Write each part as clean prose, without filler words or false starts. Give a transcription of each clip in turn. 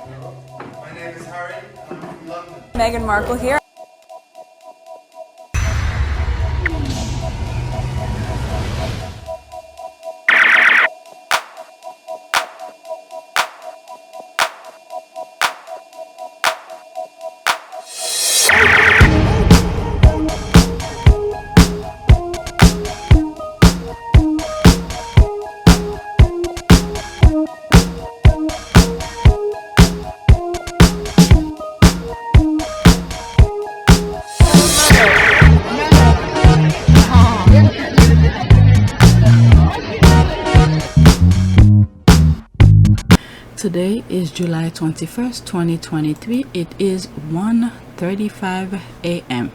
My name is Harry, and I'm from London. Meghan Markle here. Today is July 21st, 2023. It is 1:35 a.m.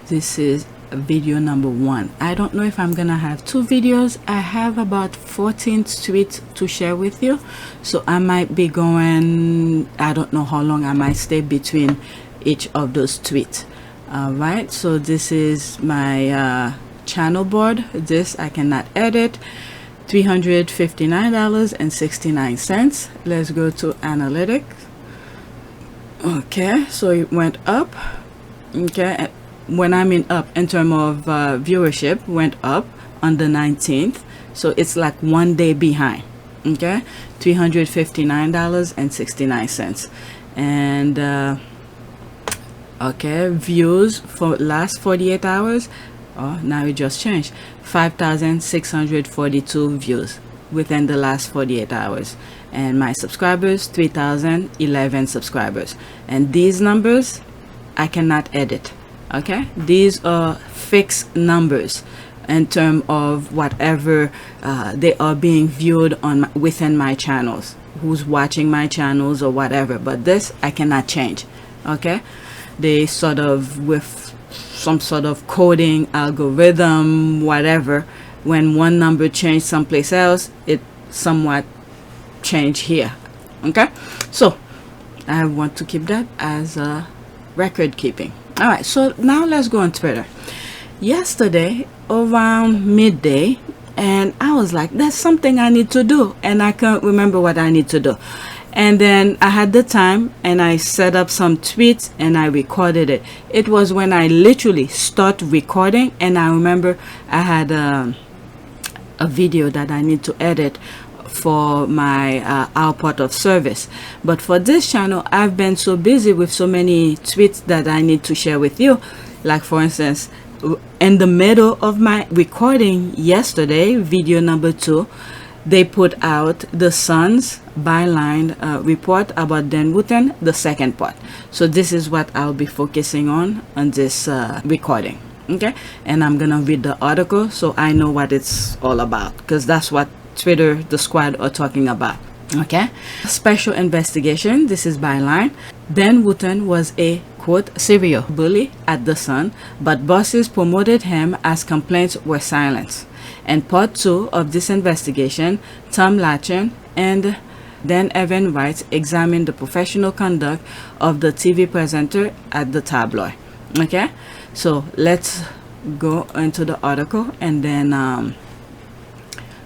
This is video number 1. I don't know if I'm gonna have 2 videos. I have about 14 tweets to share with you, so I might be going, I don't know how long I might stay between each of those tweets. Alright, so this is my channel board. This I cannot edit. $359.69. Let's go to analytics. Okay, so it went up. Okay, when I mean up in terms of viewership, went up on the 19th, so it's like 1 day behind. Okay, $359.69. And okay, views for last 48 hours. Oh, now it just changed. 5,642 views within the last 48 hours. And my subscribers, 3,011 subscribers. And these numbers, I cannot edit. Okay? These are fixed numbers in terms of whatever they are being viewed on within my channels. Who's watching my channels or whatever. But this, I cannot change. Okay? They sort of, with some sort of coding algorithm, whatever, when one number changed someplace else, it somewhat changed here. Okay, so I want to keep that as a record keeping. All right, so now let's go on Twitter. Yesterday around midday, and I was like, there's something I need to do, and I can't remember what I need to do. And then I had the time and I set up some tweets and I recorded it. It was when I literally start recording, and I remember I had a video that I need to edit for my output of service. But for this channel, I've been so busy with so many tweets that I need to share with you. Like for instance, in the middle of my recording yesterday, video number 2, they put out the Sun's ByLine report about Wootton, the second part. So this is what I'll be focusing on this recording. Okay, and I'm gonna read the article so I know what it's all about, because that's what Twitter, the squad, are talking about. Okay, special investigation. This is ByLine. Wootton was a quote serial bully at the Sun, but bosses promoted him as complaints were silenced. And part 2 of this investigation, Tom Latchen and Dan Evan Wright examined the professional conduct of the TV presenter at the tabloid. Okay, so let's go into the article, and then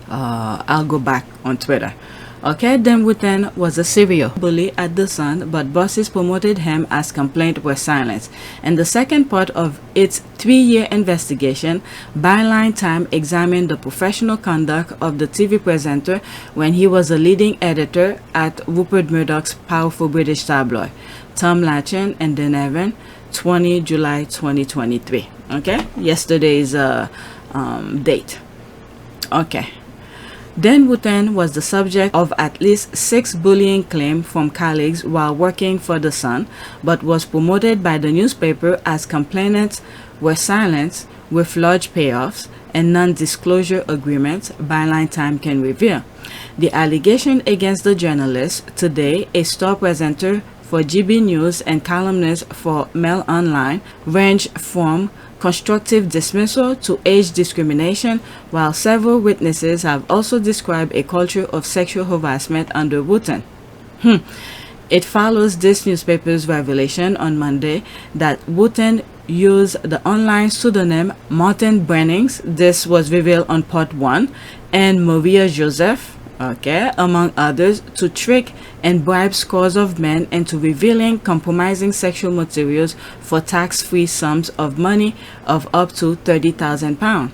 I'll go back on Twitter. Okay, Wootton was a serial bully at the Sun, but bosses promoted him as complaints were silenced. In the second part of its 3-year investigation, ByLine Time examined the professional conduct of the TV presenter when he was a leading editor at Rupert Murdoch's powerful British tabloid. Tom Latchen and Dan Evan, 20 July 2023. Okay, yesterday's date. Okay. Wootton was the subject of at least 6 bullying claims from colleagues while working for The Sun, but was promoted by the newspaper as complainants were silenced with large payoffs and non-disclosure agreements, ByLine Time can reveal. The allegation against the journalist, today a star presenter for GB News and columnist for Mail Online, range from constructive dismissal to age discrimination, while several witnesses have also described a culture of sexual harassment under Wootton. It follows this newspaper's revelation on Monday that Wootton used the online pseudonym Martin Brennings, this was revealed on part 1, and Maria Joseph, okay, among others, to trick and bribe scores of men into revealing compromising sexual materials for tax-free sums of money of up to £30,000.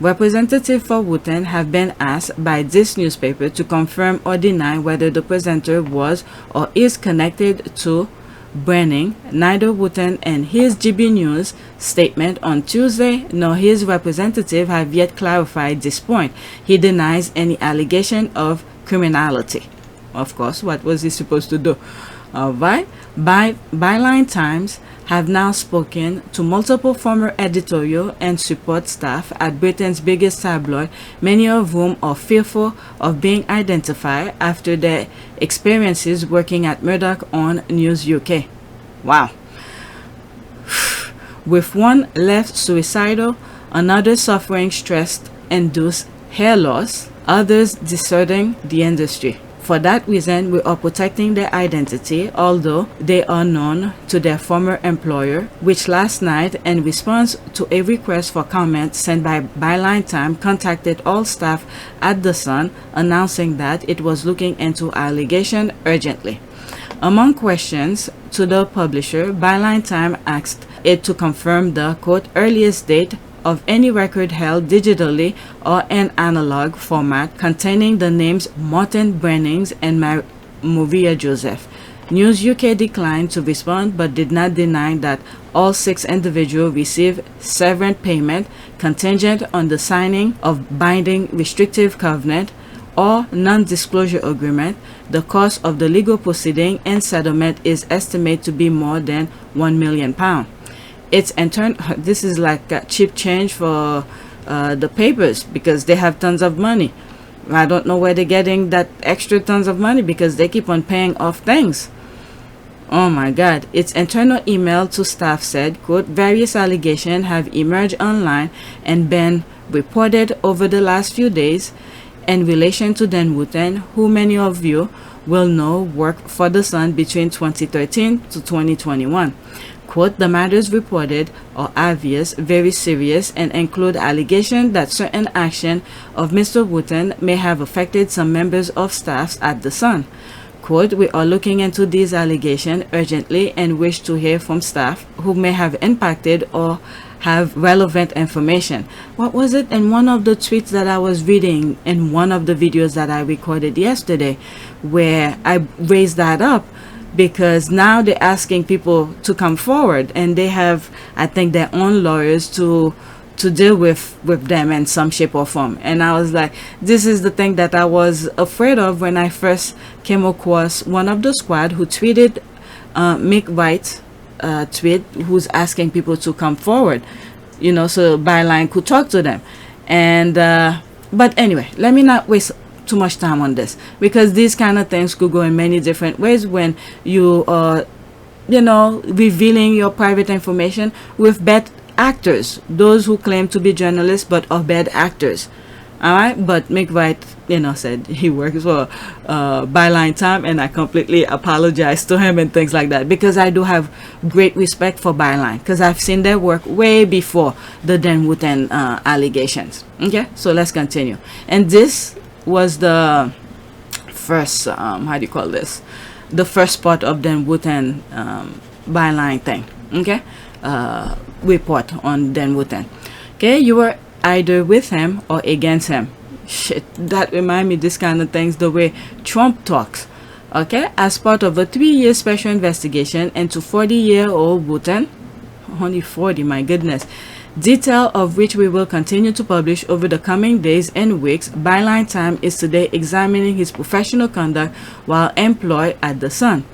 Representatives for Wootton have been asked by this newspaper to confirm or deny whether the presenter was or is connected to Brenning. Neither Wootton and his GB News statement on Tuesday nor his representative have yet clarified this point. He denies any allegation of criminality. Of course, what was he supposed to do? Alright, ByLine Times have now spoken to multiple former editorial and support staff at Britain's biggest tabloid, many of whom are fearful of being identified after their experiences working at Murdoch on News UK. Wow. With one left suicidal, another suffering stress-induced hair loss, others deserting the industry. For that reason, we are protecting their identity, although they are known to their former employer, which last night, in response to a request for comment sent by ByLine Time, contacted all staff at The Sun, announcing that it was looking into allegation urgently. Among questions to the publisher, ByLine Time asked it to confirm the, quote, earliest date of any record held digitally or in analog format containing the names Martin Brennings and Maria Joseph. News UK declined to respond but did not deny that all 6 individuals received severance payment contingent on the signing of binding restrictive covenant or non-disclosure agreement. The cost of the legal proceeding and settlement is estimated to be more than £1 million. It's in turn, this is like a cheap change for the papers because they have tons of money. I don't know where they're getting that extra tons of money because they keep on paying off things. Oh my God. Its internal email to staff said, quote, various allegations have emerged online and been reported over the last few days in relation to Dan Wootton, who many of you will know worked for The Sun between 2013 to 2021. Quote, the matters reported are obvious, very serious, and include allegations that certain action of Mr. Wootton may have affected some members of staff at The Sun. Quote, we are looking into these allegations urgently and wish to hear from staff who may have impacted or have relevant information. What was it in one of the tweets that I was reading in one of the videos that I recorded yesterday where I raised that up? Because now they're asking people to come forward and they have, I think, their own lawyers to deal with them in some shape or form. And I was like, this is the thing that I was afraid of when I first came across one of the squad who tweeted Mick White tweet who's asking people to come forward, you know, so ByLine could talk to them. And but anyway, let me not waste too much time on this because these kind of things could go in many different ways when you are, you know, revealing your private information with bad actors, those who claim to be journalists but are bad actors. All right, but Mick White, you know, said he works for ByLine Time, and I completely apologize to him and things like that because I do have great respect for ByLine because I've seen their work way before the Dan Wootton allegations. Okay, so let's continue. And this was the first how do you call this, the first part of Dan Wootton ByLine thing, okay, report on Dan Wootton. Okay, you were either with him or against him. Shit, that remind me this kind of things the way Trump talks. Okay, as part of a 3-year special investigation into 40-year-old Wootton, only 40, my goodness, detail of which we will continue to publish over the coming days and weeks, ByLine Time is today examining his professional conduct while employed at The Sun.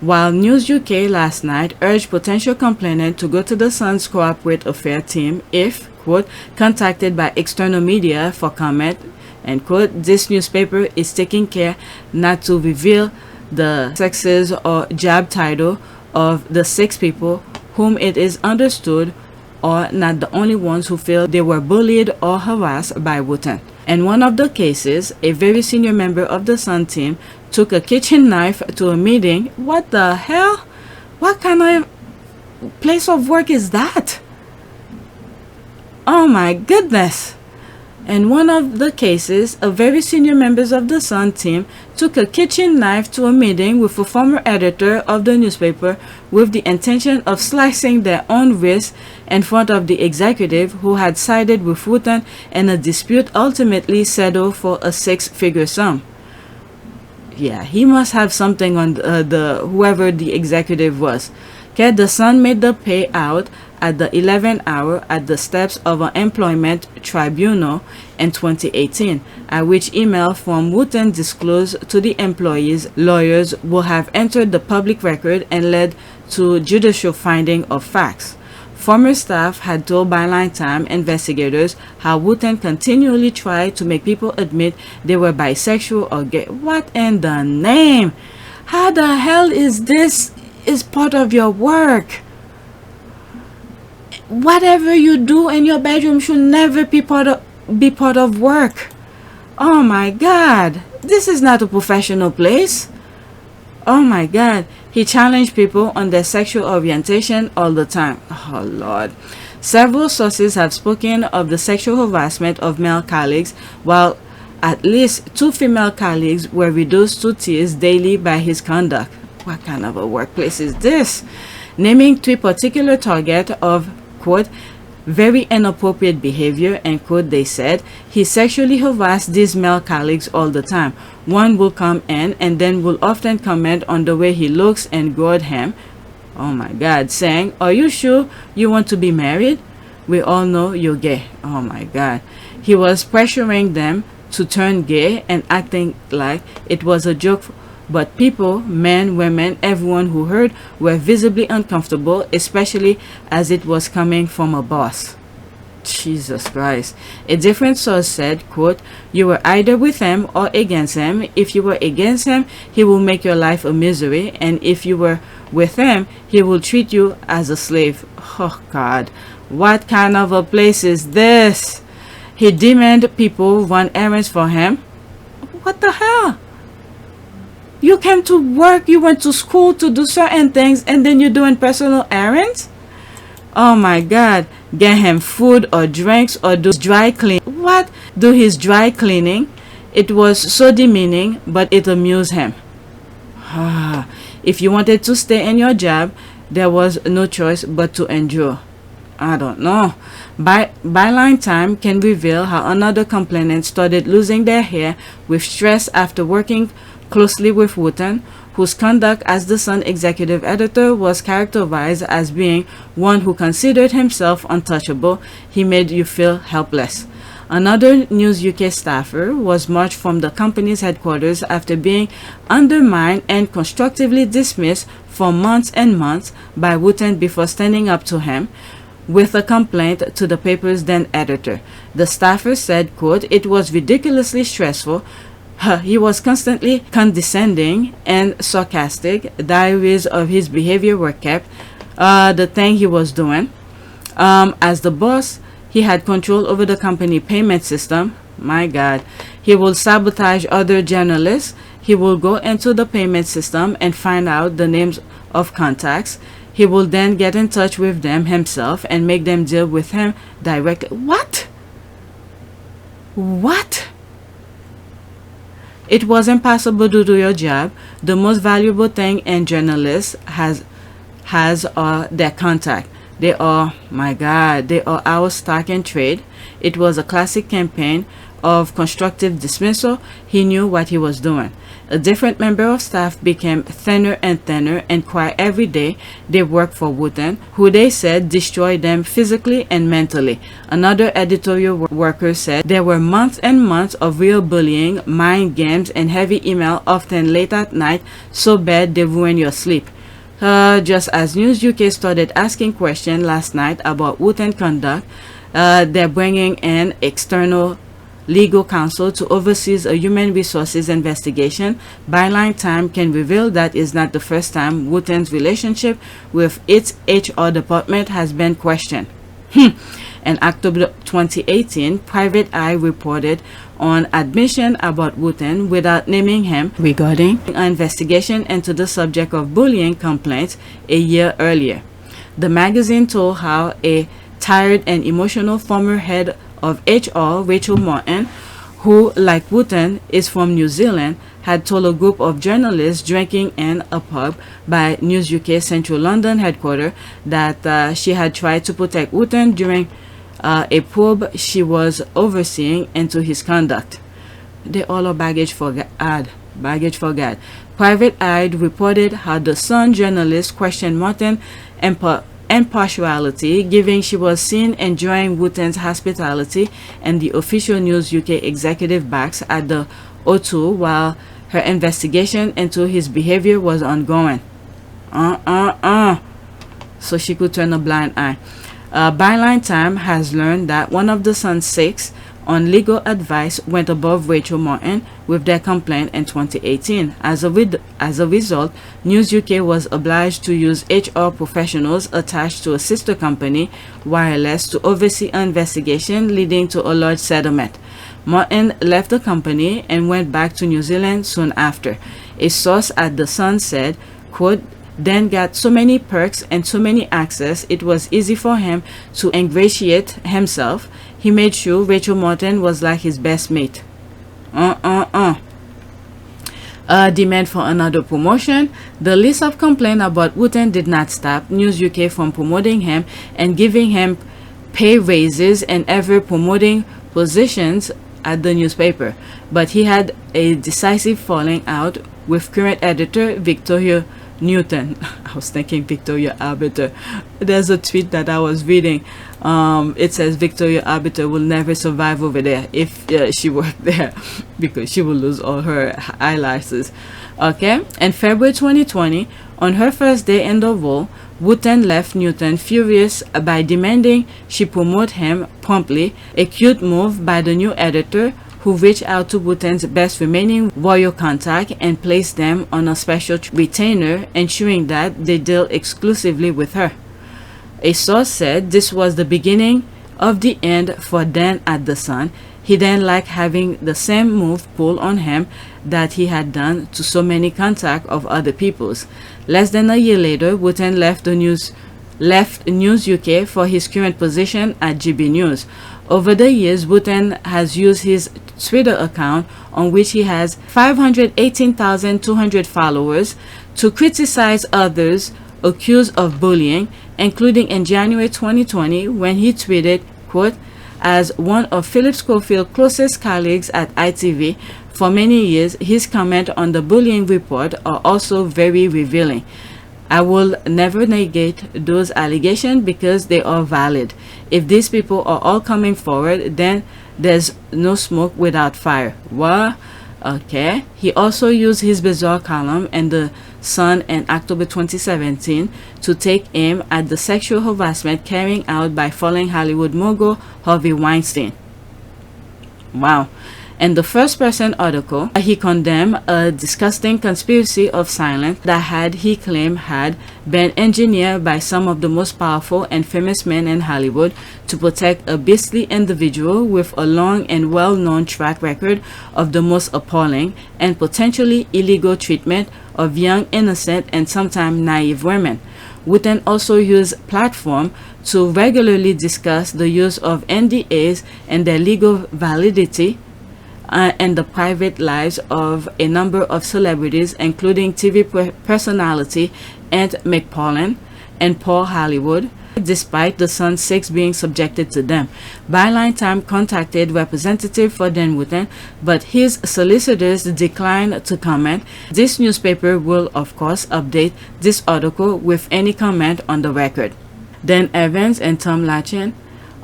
While News UK last night urged potential complainant to go to The Sun's corporate affair team if, quote, contacted by external media for comment, and quote, this newspaper is taking care not to reveal the sexes or job title of the 6 people whom it is understood are not the only ones who feel they were bullied or harassed by Wootton. In one of the cases, a very senior member of the Sun team took a kitchen knife to a meeting. What the hell? What kind of place of work is that? Oh my goodness. In one of the cases, a very senior members of the Sun team took a kitchen knife to a meeting with a former editor of the newspaper with the intention of slicing their own wrist in front of the executive who had sided with Wootton in a dispute ultimately settled for a six-figure sum. Yeah, he must have something on whoever the executive was. Okay, the Sun made the payout at the 11th hour at the steps of an employment tribunal in 2018, at which email from Wootton disclosed to the employees' lawyers will have entered the public record and led to judicial finding of facts. Former staff had told ByLine Time investigators how Wootton continually tried to make people admit they were bisexual or gay. What in the name? How the hell is this part of your work? Whatever you do in your bedroom should never be part of work. Oh my God, this is not a professional place. Oh my God, he challenged people on their sexual orientation all the time. Oh Lord. Several sources have spoken of the sexual harassment of male colleagues, while at least 2 female colleagues were reduced to tears daily by his conduct. What kind of a workplace is this? Naming 3 particular targets of, quote, very inappropriate behavior, end quote, they said, he sexually harassed these male colleagues all the time. One will come in and then will often comment on the way he looks and goad him. Oh my God, saying, are you sure you want to be married? We all know you're gay. Oh my God. He was pressuring them to turn gay and acting like it was a joke. But people, men, women, everyone who heard were visibly uncomfortable, especially as it was coming from a boss. Jesus Christ. A different source said, quote, you were either with him or against him. If you were against him, he will make your life a misery. And if you were with him, he will treat you as a slave. Oh God, what kind of a place is this? He demanded people run errands for him. What the hell? You came to work, you went to school to do certain things, and then you're doing personal errands? Oh my God. Get him food or drinks or do dry clean. What? Do his dry cleaning? It was so demeaning, but it amused him. If you wanted to stay in your job, there was no choice but to endure. I don't know. ByLine Time can reveal how another complainant started losing their hair with stress after working closely with Wootton, whose conduct as the Sun executive editor was characterized as being one who considered himself untouchable. He made you feel helpless. Another News UK staffer was marched from the company's headquarters after being undermined and constructively dismissed for months and months by Wootton before standing up to him with a complaint to the paper's then editor. The staffer said, quote, it was ridiculously stressful. He was constantly condescending and sarcastic. Diaries of his behavior were kept. The thing he was doing. As the boss, he had control over the company payment system. My God. He will sabotage other journalists. He will go into the payment system and find out the names of contacts. He will then get in touch with them himself and make them deal with him directly. What? What? It was impossible to do your job. The most valuable thing in journalists has their contact. They are, my God, they are our stock in trade. It was a classic campaign of constructive dismissal. He knew what he was doing. A different member of staff became thinner and thinner and cried every day they worked for Wootton, who they said destroyed them physically and mentally. Another editorial worker said there were months and months of real bullying, mind games, and heavy email, often late at night, so bad they ruin your sleep. Just as News UK started asking questions last night about Wootton conduct, they're bringing in external legal counsel to oversee a human resources investigation. ByLine Time can reveal that is not the first time Wootton's relationship with its HR department has been questioned. In October 2018, Private Eye reported on admission about Wootton without naming him regarding an investigation into the subject of bullying complaints a year earlier. The magazine told how a tired and emotional former head of HR, Rachel Martin, who, like Wootton, is from New Zealand, had told a group of journalists drinking in a pub by News UK Central London headquarters that she had tried to protect Wootton during a probe she was overseeing into his conduct. They all are baggage for God. Baggage for God. Private Eye reported how the Sun journalist questioned Martin and partiality, given she was seen enjoying Wootton's hospitality and the official News UK executive backs at the O2 while her investigation into his behavior was ongoing. So she could turn a blind eye. ByLine Time has learned that one of the Sun's 6 on legal advice went above Rachel Martin with their complaint in 2018. As a result, News UK was obliged to use HR professionals attached to a sister company, Wireless, to oversee an investigation leading to a large settlement. Martin left the company and went back to New Zealand soon after. A source at The Sun said, quote, "Dan got so many perks and so many access, it was easy for him to ingratiate himself. He made sure Rachel Martin was like his best mate." Demand for another promotion. The list of complaints about Wootton did not stop News UK from promoting him and giving him pay raises and ever promoting positions at the newspaper. But he had a decisive falling out with current editor Victoria Newton. I was thinking Victoria Arbiter. There's a tweet that I was reading. It says Victoria Arbiter will never survive over there if she worked there, because she will lose all her eyelashes. Okay, in February 2020, on her first day in the role, Wootton left Newton furious by demanding she promote him promptly, a cute move by the new editor, who reached out to Wootton's best remaining royal contact and placed them on a special retainer, ensuring that they deal exclusively with her. A source said this was the beginning of the end for Dan at The Sun. He didn't like having the same move pulled on him that he had done to so many contacts of other people's. Less than a year later, Wootton left News UK for his current position at GB News. Over the years, Wootton has used his Twitter account, on which he has 518,200 followers, to criticize others accused of bullying, including in January 2020 when he tweeted, quote, "As one of Philip Schofield's closest colleagues at ITV for many years, his comment on the bullying report are also very revealing. I will never negate those allegations because they are valid. If these people are all coming forward, then there's no smoke without fire." What? Okay. He also used his bizarre column in The Sun in October 2017 to take aim at the sexual harassment carried out by fallen Hollywood mogul Harvey Weinstein. Wow. In the first-person article, he condemned a disgusting conspiracy of silence that he claimed had been engineered by some of the most powerful and famous men in Hollywood to protect a beastly individual with a long and well-known track record of the most appalling and potentially illegal treatment of young, innocent, and sometimes naive women. Wootton also used platform to regularly discuss the use of NDAs and their legal validity, and the private lives of a number of celebrities, including TV personality Ant McPartlin and Paul Hollywood, despite the Sun's 6 being subjected to them. ByLine Time contacted representative for Dan Wootton, but his solicitors declined to comment. This newspaper will, of course, update this article with any comment on the record. Dan Evans and Tom Latchen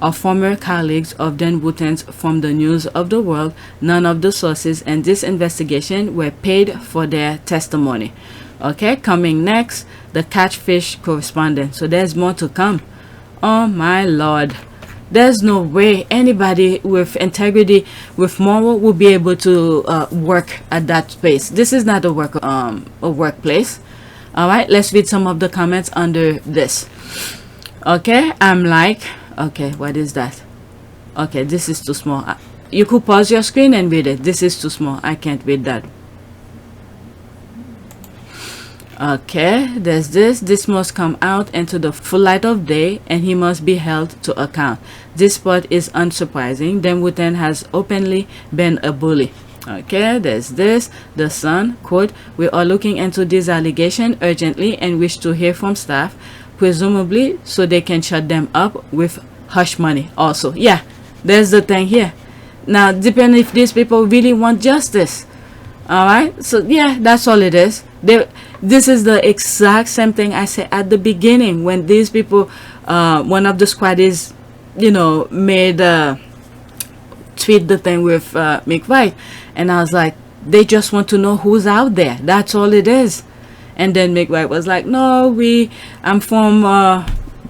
are former colleagues of Dan Wootton's from the News of the World. None of the sources in this investigation were paid for their testimony. Okay, coming next, the catfish correspondent. So there's more to come. Oh my lord, there's no way anybody with integrity, with moral, will be able to work at that space. This is not a workplace. All right, let's read some of the comments under this. Okay, I'm like, okay, what is that? Okay, this is too small. You could pause your screen and read it. This is too small. I can't read that. Okay, there's this must come out into the full light of day, and he must be held to account. This part is unsurprising. Then Wootton has openly been a bully. Okay, there's this. The Sun, quote, we are looking into this allegation urgently and wish to hear from staff, presumably so they can shut them up with hush money also. Yeah, there's the thing here. Now, depending if these people really want justice. All right, so yeah, that's all it is. This is the exact same thing I said at the beginning when these people, one of the squaddies, you know, made tweet the thing with Mick White, and I was like, they just want to know who's out there. That's all it is. And then Mick White was like, no, I'm from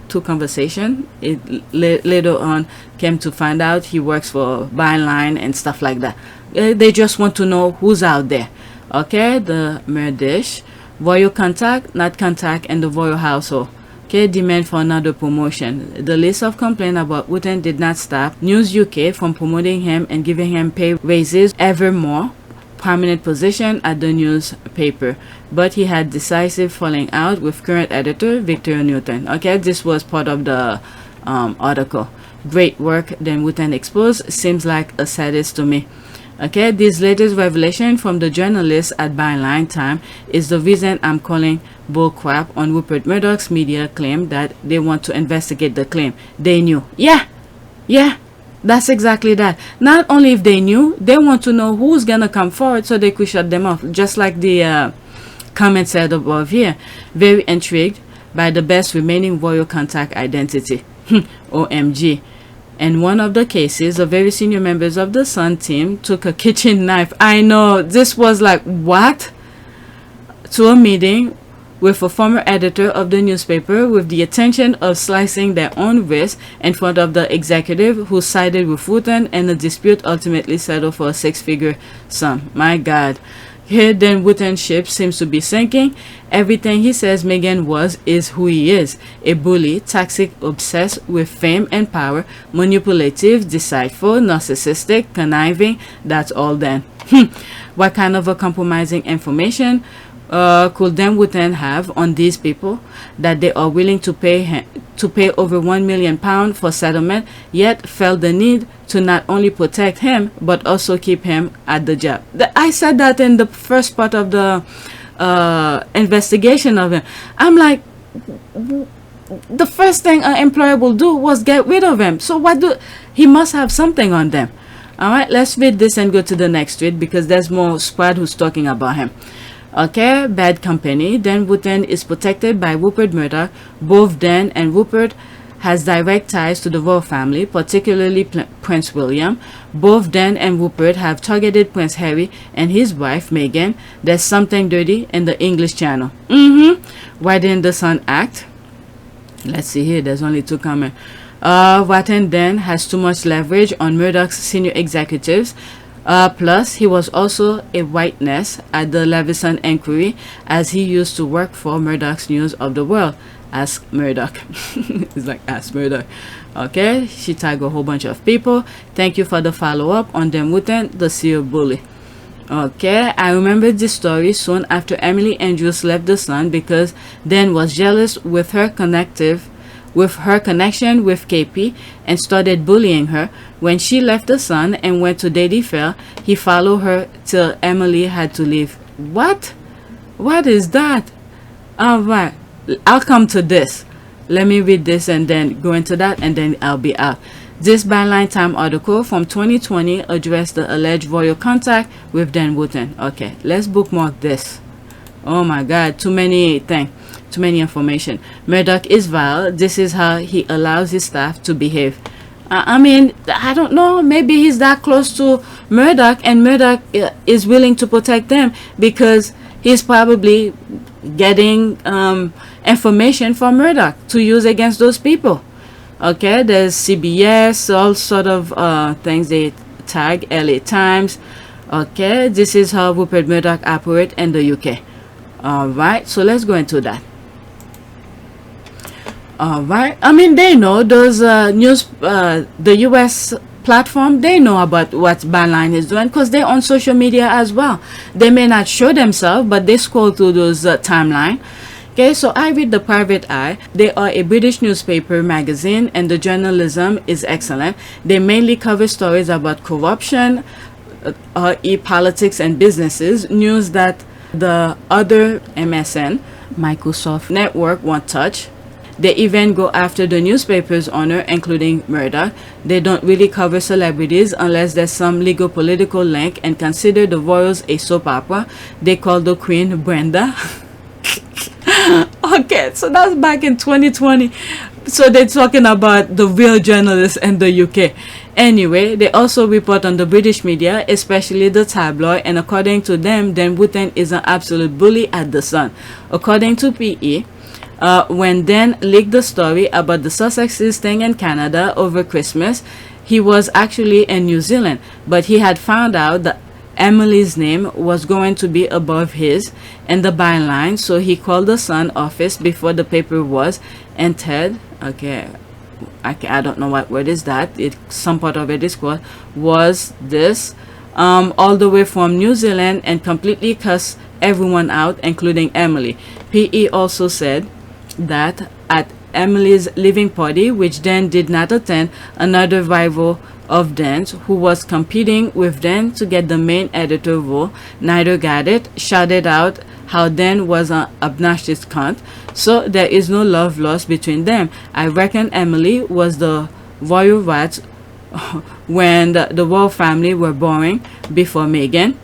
to conversation. It later on came to find out he works for ByLine and stuff like that. They just want to know who's out there. Okay, the Merdish, Royal Contact, not Contact, and the Royal Household. Okay, demand for another promotion. The list of complaints about Wootton did not stop News UK from promoting him and giving him pay raises ever more prominent position at the newspaper, but he had decisive falling out with current editor Victor Newton. Okay, this was part of the article. Great work, then Wootton exposed. Seems like a sadist to me. Okay, this latest revelation from the journalist at ByLine Time is the reason I'm calling bullcrap on Rupert Murdoch's media claim that they want to investigate the claim. They knew. Yeah, that's exactly that. Not only if they knew, they want to know who's gonna come forward so they could shut them off. Just like the comment said above here. Very intrigued by the best remaining royal contact identity. OMG. In one of the cases, the very senior members of the Sun team took a kitchen knife. I know, this was like, what? To a meeting with a former editor of the newspaper with the intention of slicing their own wrist in front of the executive who sided with Wootton, and the dispute ultimately settled for a six-figure sum. My God. Here then Wootton's ship seems to be sinking. Everything he says Megan is who he is. A bully, toxic, obsessed with fame and power, manipulative, deceitful, narcissistic, conniving. That's all then. What kind of a compromising information could then Wootton have on these people that they are willing to pay over £1 million for settlement, yet felt the need to not only protect him but also keep him at the job? I said that in the first part of the investigation of him. I'm like, the first thing an employer will do was get rid of him. So he must have something on them. All right, let's read this and go to the next tweet because there's more squad who's talking about him. Okay, bad company. Dan Wootton is protected by Rupert Murdoch. Both Dan and Rupert has direct ties to the royal family, particularly Prince William. Both Dan and Rupert have targeted Prince Harry and his wife Meghan. There's something dirty in the English Channel. Why didn't the Sun act? Let's see here. There's only two comments. Wootton then has too much leverage on Murdoch's senior executives. Plus, he was also a witness at the Levison inquiry, as he used to work for Murdoch's News of the World. Ask Murdoch. It's like Ask Murdoch. Okay, she tagged a whole bunch of people. Thank you for the follow-up on Dan Wootton, the CEO bully. Okay, I remember this story soon after Emily Andrews left the Sun because Dan was jealous with her connection with KP and started bullying her. When she left the Sun and went to Daily Fair, he followed her till Emily had to leave. What is that? All right, I'll come to this. Let me read this and then go into that, and then I'll be out. This ByLine Time article from 2020 addressed the alleged royal contact with Dan Wootton. Okay, let's bookmark this. Oh my God, too many things. Too many information. Murdoch is vile. This is how he allows his staff to behave. I mean, I don't know. Maybe he's that close to Murdoch, and Murdoch is willing to protect them because he's probably getting information from Murdoch to use against those people. Okay, there's CBS, all sort of things they tag, LA Times. Okay, this is how Rupert Murdoch operates in the UK. All right, so let's go into that. All right, I mean, they know those the US platform, they know about what ByLine is doing because they're on social media as well. They may not show themselves, but they scroll through those timeline. Okay, so I read the Private Eye. They are a British newspaper magazine, and the journalism is excellent. They mainly cover stories about corruption, politics and businesses, news that the other MSN, Microsoft Network, won't touch. They even go after the newspaper's owner, including murder. They don't really cover celebrities unless there's some legal political link, and consider the royals a soap opera. They call the Queen Brenda. Okay, so that's back in 2020. So they're talking about the real journalists in the UK. Anyway, they also report on the British media, especially the tabloid, and according to them, Dan Wootton is an absolute bully at the Sun. According to PE, when Dan leaked the story about the Sussexes staying in Canada over Christmas, he was actually in New Zealand, but he had found out that Emily's name was going to be above his in the byline, so he called the Sun office before the paper was entered. Okay, I don't know what word is that. Some part of it is called was this all the way from New Zealand, and completely cussed everyone out, including Emily. PE also said that at Emily's living party, which Dan did not attend, another rival of Dan's, who was competing with Dan to get the main editor role, neither got it, shouted out how Dan was an obnoxious cunt. So there is no love lost between them. I reckon Emily was the royal rats when the royal family were boring before Meghan.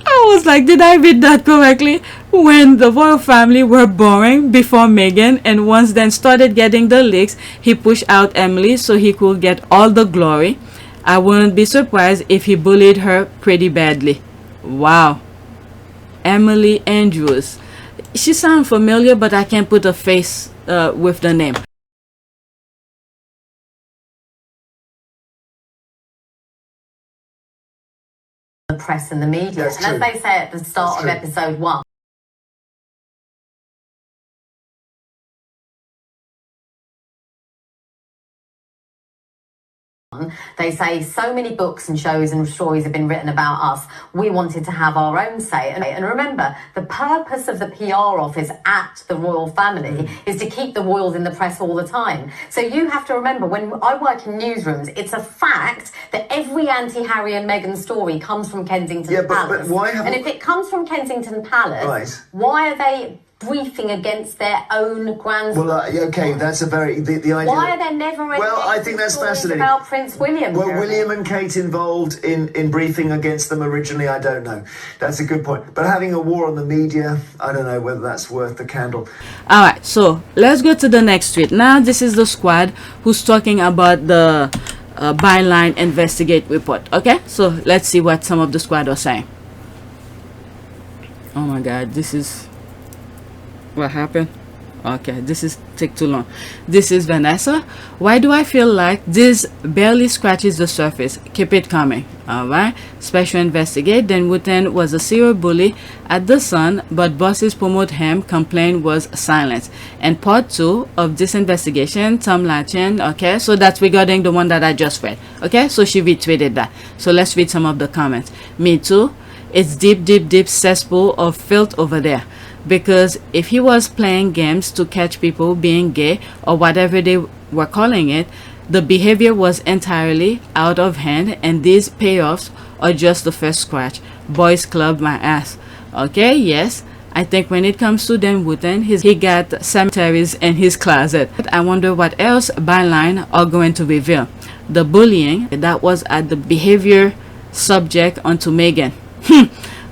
I was like, did I read that correctly? When the royal family were boring before Meghan, and once Dan started getting the leaks, he pushed out Emily so he could get all the glory. I wouldn't be surprised if he bullied her pretty badly. Wow. Emily Andrews. She sounds familiar, but I can't put a face with the name. The press and the media. That's and true. as they say at the start of episode 1, they say so many books and shows and stories have been written about us. We wanted to have our own say. And remember, the purpose of the PR office at the royal family is to keep the royals in the press all the time. So you have to remember, when I work in newsrooms, it's a fact that every anti-Harry and Meghan story comes from Kensington Palace. But why and if it comes from Kensington Palace, why are they briefing against their own grandson? Well, okay, that's a very the idea. Why are there never any I think that's stories fascinating about Prince William? Were William and Kate involved in briefing against them originally? I don't know. That's a good point. But having a war on the media, I don't know whether that's worth the candle. All right, so let's go to the next tweet. Now this is the squad who's talking about the ByLine investigate report. Okay, so let's see what some of the squad are saying. Oh my god, this is what happened. Okay, this is take too long. This is Vanessa. Why do I feel like this barely scratches the surface? Keep it coming. All right, special investigate. Dan Wootton was a serial bully at the Sun, but bosses promote him. Complaint was silence. And part 2 of this investigation, Tom Latchen. Okay, so that's regarding the one that I just read. Okay, so she retweeted that. So let's read some of the comments. Me too. It's deep cesspool of filth over there. Because if he was playing games to catch people being gay or whatever they were calling it, the behavior was entirely out of hand, and these payoffs are just the first scratch. Boys club my ass. Okay, yes, I think when it comes to Dan Wootton, he got cemeteries in his closet. I wonder what else ByLine are going to reveal. The bullying that was at the behavior subject onto Meghan.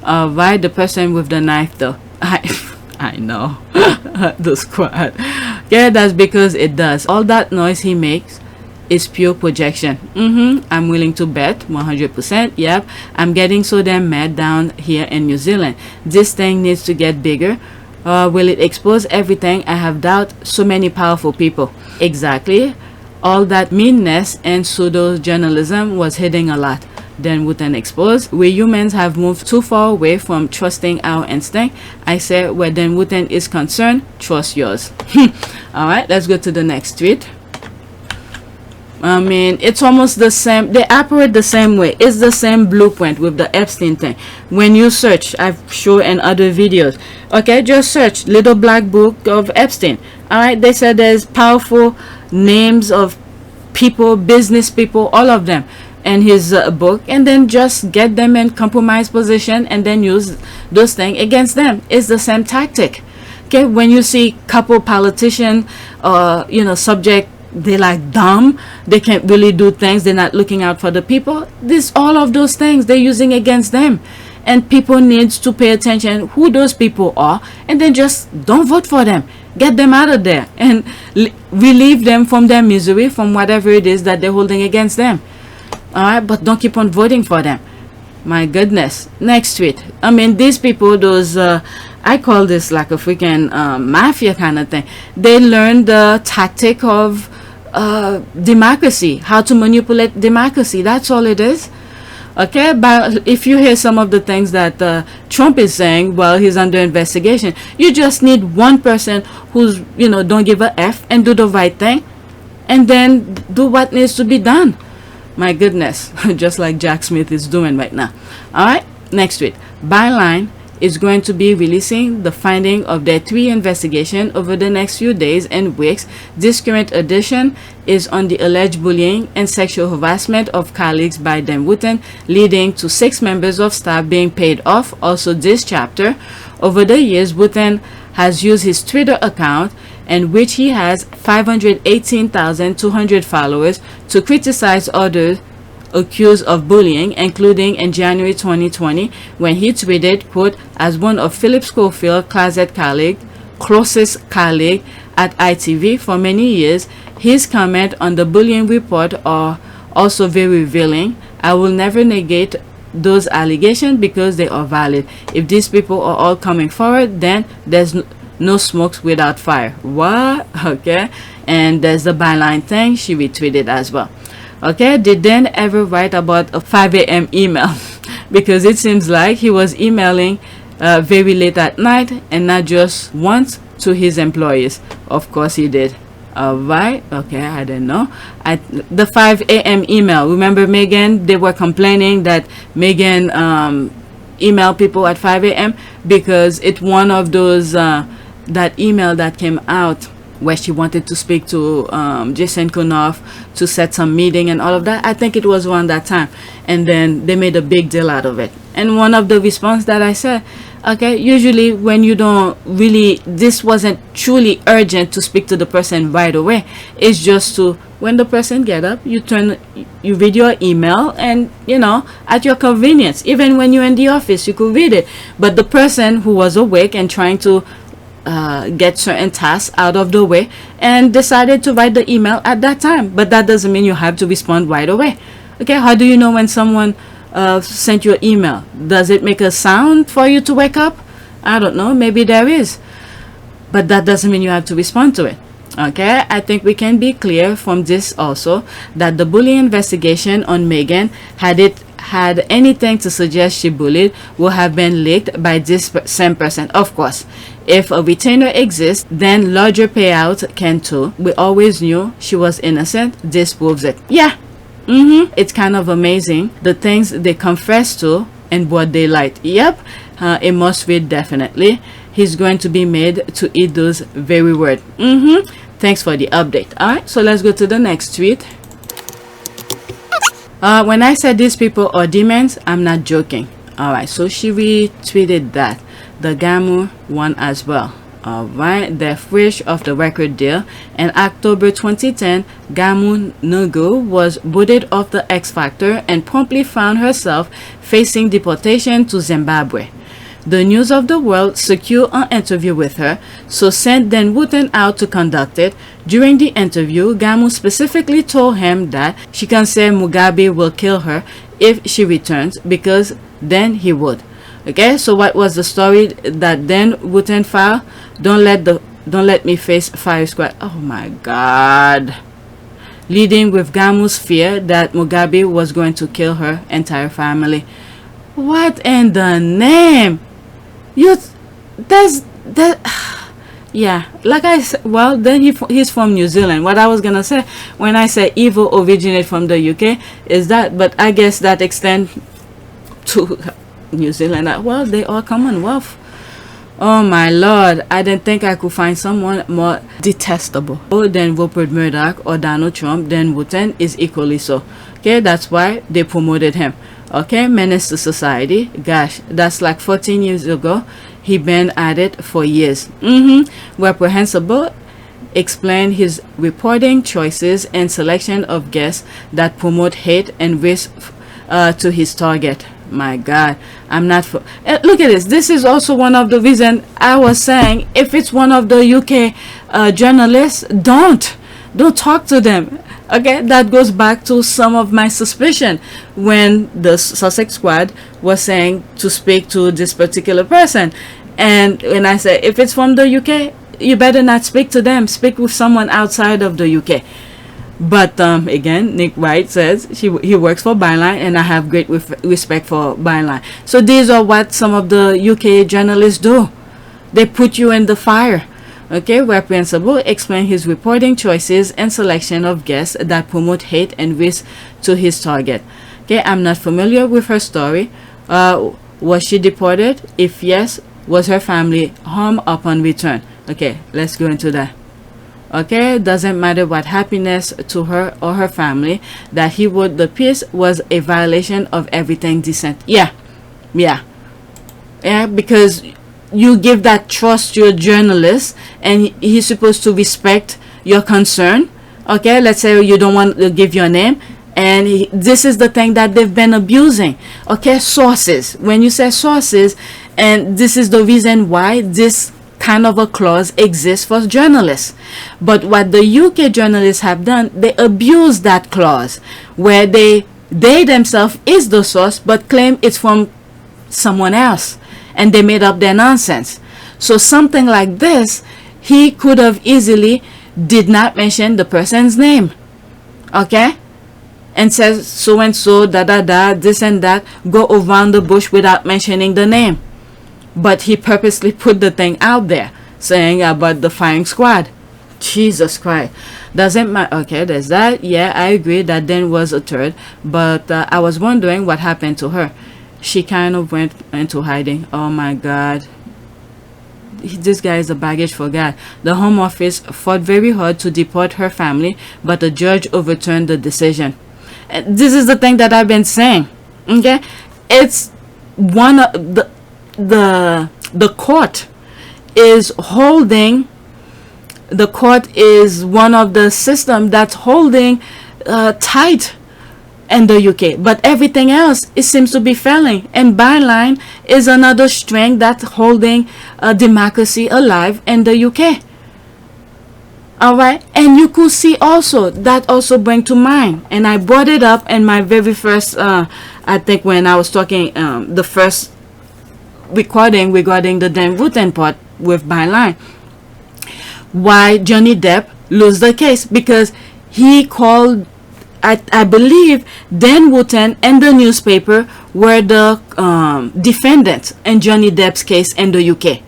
Right, the person with the knife though. I know. The squad. Yeah, that's because it does. All that noise he makes is pure projection. I'm willing to bet 100%. Yep, I'm getting so damn mad down here in New Zealand. This thing needs to get bigger. Will it expose everything? I have doubt. So many powerful people. Exactly. All that meanness and pseudo journalism was hitting a lot. Dan Wootton exposed. We humans have moved too far away from trusting our instinct. I say where Dan Wootton is concerned, trust yours. All right, let's go to the next tweet. I mean, it's almost the same. They operate the same way. It's the same blueprint with the Epstein thing. When you search, I've shown in other videos. Okay, just search Little Black Book of Epstein. All right, they said there's powerful names of people, business people, all of them in his book, and then just get them in compromised position and then use those things against them. It's the same tactic. Okay, when you see couple politician subject, they like dumb, they can't really do things, they're not looking out for the people, this all of those things they're using against them. And people needs to pay attention who those people are, and then just don't vote for them. Get them out of there and relieve them from their misery, from whatever it is that they're holding against them. All right, but don't keep on voting for them. My goodness. Next tweet. I mean, these people, those I call this like a freaking mafia kind of thing. They learned the tactic of democracy, how to manipulate democracy. That's all it is. Okay, but if you hear some of the things that Trump is saying while he's under investigation, you just need one person who's, don't give a F and do the right thing, and then do what needs to be done. My goodness, just like Jack Smith is doing right now. All right, next tweet. ByLine is going to be releasing the finding of their 3 investigation over the next few days and weeks. This current edition is on the alleged bullying and sexual harassment of colleagues by Wootton, leading to 6 members of staff being paid off. Also, this chapter, over the years, Wootton has used his Twitter account, in which he has 518,200 followers, to criticize others accused of bullying, including in January 2020 when he tweeted, quote, as one of Philip Schofield's closest colleague at ITV for many years, his comment on the bullying report are also very revealing. I will never negate those allegations because they are valid. If these people are all coming forward, then there's no smoke without fire. What? Okay. And there's the ByLine thing. She retweeted as well. Okay, they didn't ever write about a 5 a.m. email because it seems like he was emailing very late at night and not just once to his employees. Of course he did. Alright, okay, I don't know. The 5 a.m. email, remember Megan? They were complaining that Megan emailed people at 5 a.m. because it's one of those that email that came out where she wanted to speak to Jason Kunoff to set some meeting and all of that. I think it was around that time, and then they made a big deal out of it. And one of the response that I said, okay, usually when you don't really, this wasn't truly urgent to speak to the person right away. It's just to, when the person get up, you read your email, and at your convenience. Even when you're in the office, you could read it. But the person who was awake and trying to get certain tasks out of the way and decided to write the email at that time, but that doesn't mean you have to respond right away. Okay, how do you know when someone sent you an email? Does it make a sound for you to wake up? I don't know, maybe there is, but that doesn't mean you have to respond to it. Okay, I think we can be clear from this also that the bullying investigation on Megan, had it had anything to suggest she bullied, would have been leaked by this same person. Of course, if a retainer exists, then larger payout can too. We always knew she was innocent. This proves it. Yeah. It's kind of amazing the things they confess to and what they lied. Yep. A must read, definitely. He's going to be made to eat those very words. Thanks for the update. Alright, so let's go to the next tweet. When I said these people are demons, I'm not joking. Alright, so she retweeted that. The Gamu one as well. Alright, they're fresh off the record deal. In October 2010, Gamu Nugu was booted off the X Factor and promptly found herself facing deportation to Zimbabwe. The News of the World secured an interview with her, so sent Wootton out to conduct it. During the interview, Gamu specifically told him that she can say Mugabe will kill her if she returns, because then he would. Okay, so what was the story that then Wootton filed? Don't let me face fire squad. Oh my God. Leading with Gamu's fear that Mugabe was going to kill her entire family. What in the name? Yeah, like I said, well, then he's from New Zealand. What I was gonna say when I say evil originate from the UK is that, but I guess that extends to New Zealand. Well, they are Commonwealth. Oh my lord, I didn't think I could find someone more detestable than Rupert Murdoch or Donald Trump. Then Wootton is equally so. Okay, that's why they promoted him. Okay, menace to society. Gosh, that's like 14 years ago. He been at it for years. Reprehensible. Explain his reporting choices and selection of guests that promote hate and risk to his target. My God, I'm not for look at this. This is also one of the reasons I was saying, if it's one of the UK journalists, don't talk to them. Okay, that goes back to some of my suspicion when the Sussex squad was saying to speak to this particular person, and when I say, if it's from the UK, you better not speak to them, speak with someone outside of the UK. But again, Nick Wright says he works for ByLine, and I have great respect for ByLine. So these are what some of the UK journalists do. They put you in the fire. Okay, reprehensible. Explain his reporting choices and selection of guests that promote hate and risk to his target. Okay, I'm not familiar with her story. Was she deported? If yes, was her family harmed upon return? Okay, let's go into that. Okay, doesn't matter what happiness to her or her family, that he wrote the piece was a violation of everything decent. Yeah, because you give that trust to a journalist, and he's supposed to respect your concern. Okay, let's say you don't want to give your name, and this is the thing that they've been abusing. Okay, sources. When you say sources, and this is the reason why this kind of a clause exists for journalists. But what the UK journalists have done, they abuse that clause where they themselves is the source but claim it's from someone else, and they made up their nonsense. So something like this, he could have easily did not mention the person's name, okay, and says so and so, this and that, go around the bush without mentioning the name. But he purposely put the thing out there saying about the firing squad. Jesus Christ. Doesn't matter. Okay, there's that. Yeah, I agree that then was a third. But I was wondering what happened to her. She kind of went into hiding. Oh my God. This guy is a baggage for God. The Home Office fought very hard to deport her family, but the judge overturned the decision. And this is the thing that I've been saying. Okay, it's one of the court is holding. The court is one of the system that's holding tight in the UK, but everything else, it seems to be failing. And ByLine is another strength that's holding democracy alive in the UK. All right, and you could see also that also bring to mind, and I brought it up in my very first I think when I was talking the first recording regarding the Dan Wootton part with ByLine, why Johnny Depp lost the case, because he called, I believe Dan Wootton and the newspaper were the defendants in Johnny Depp's case in the UK,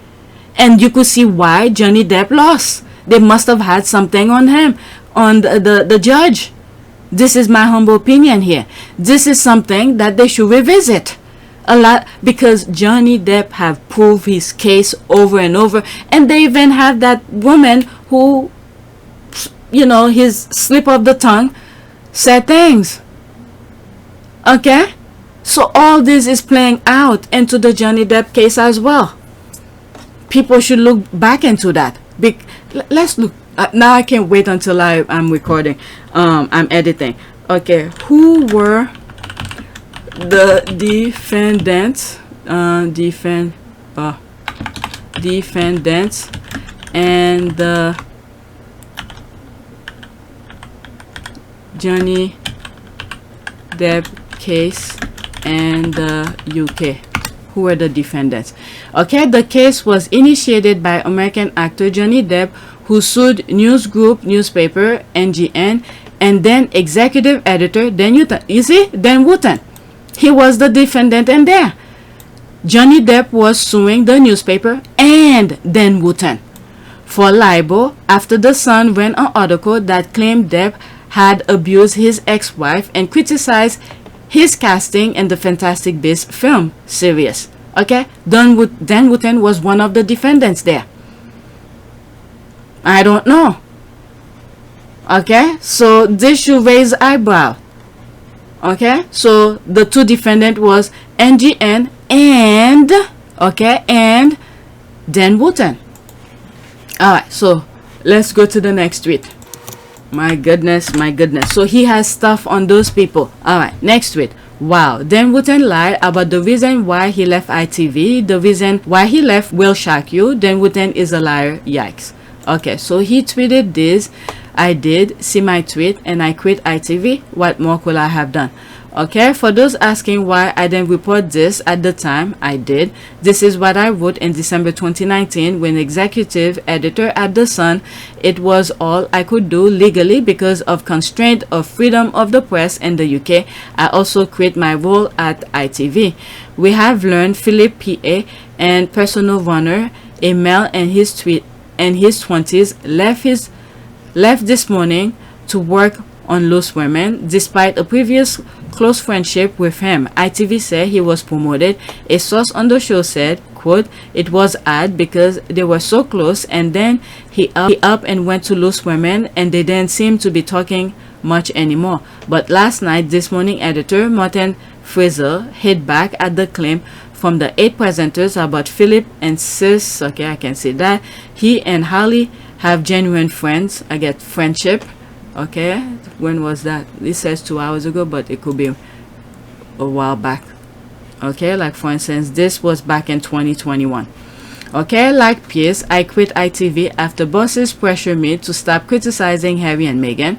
and you could see why Johnny Depp lost. They must have had something on him, on the judge. This is my humble opinion here. This is something that they should revisit a lot, because Johnny Depp have proved his case over and over, and they even have that woman who, you know, his slip of the tongue said things. Okay, so all this is playing out into the Johnny Depp case as well. People should look back into that. Let's look now. I can't wait until I'm recording. I'm editing. Okay, who were the defendants defendants and the Johnny Depp case and the UK? Who were the defendants? Okay, the case was initiated by American actor Johnny Depp, who sued News Group newspaper NGN, and then executive editor Dan Wootton. You see, Dan Wootton, he was the defendant in there. Johnny Depp was suing the newspaper and Dan Wootton for libel after the Sun ran an article that claimed Depp had abused his ex-wife and criticized his casting in the Fantastic Beasts film series. Okay, Dan Wootton was one of the defendants there. I don't know. Okay, so this should raise eyebrow. Okay, so the two defendant was NGN and Dan Wootton. Alright, so let's go to the next tweet. My goodness. So he has stuff on those people. Alright, next tweet. Wow, Dan Wootton lied about the reason why he left ITV. The reason why he left will shock you. Dan Wootton is a liar. Yikes. Okay, so he tweeted this. I did see my tweet and I quit ITV. What more could I have done? Okay, for those asking why I didn't report this at the time, I did. This is what I wrote in December 2019 when executive editor at The Sun. It was all I could do legally because of constraint of freedom of the press in the UK. I also quit my role at ITV. We have learned Philip PA and personal runner, a male in his 20s, left this morning to work on Loose Women despite a previous close friendship with him. ITV said he was promoted. A source on the show said, quote, it was odd because they were so close and then he up and went to Loose Women and they didn't seem to be talking much anymore. But last night, This Morning editor Martin Fraser hit back at the claim from the 8 presenters about Philip and Sis. Okay, I can see that. He and Holly have genuine friends. I get friendship. Okay, when was that? It says 2 hours ago, but it could be a while back. Okay, like for instance, this was back in 2021. Okay, like Pierce, I quit ITV after bosses pressured me to stop criticizing Harry and Meghan.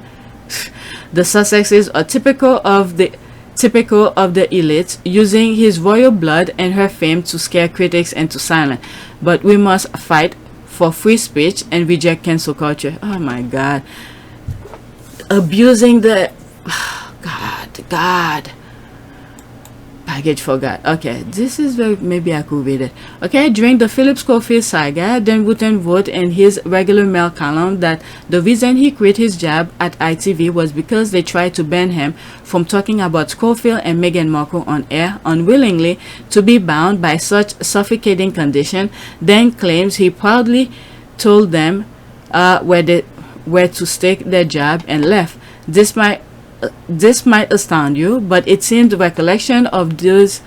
The Sussexes are typical of the elite, using his royal blood and her fame to scare critics into silence. But we must fight for free speech and reject cancel culture. Oh my God. Abusing the God package for God. Okay, this is very, maybe I could read it. Okay, during the Philip Schofield saga, Dan Wootton wrote in his regular mail column that the reason he quit his job at ITV was because they tried to ban him from talking about Schofield and Meghan Markle on air, unwillingly to be bound by such suffocating condition. Dan claims he proudly told them where to stake their job and left. This might astound you, but it seems the recollection of those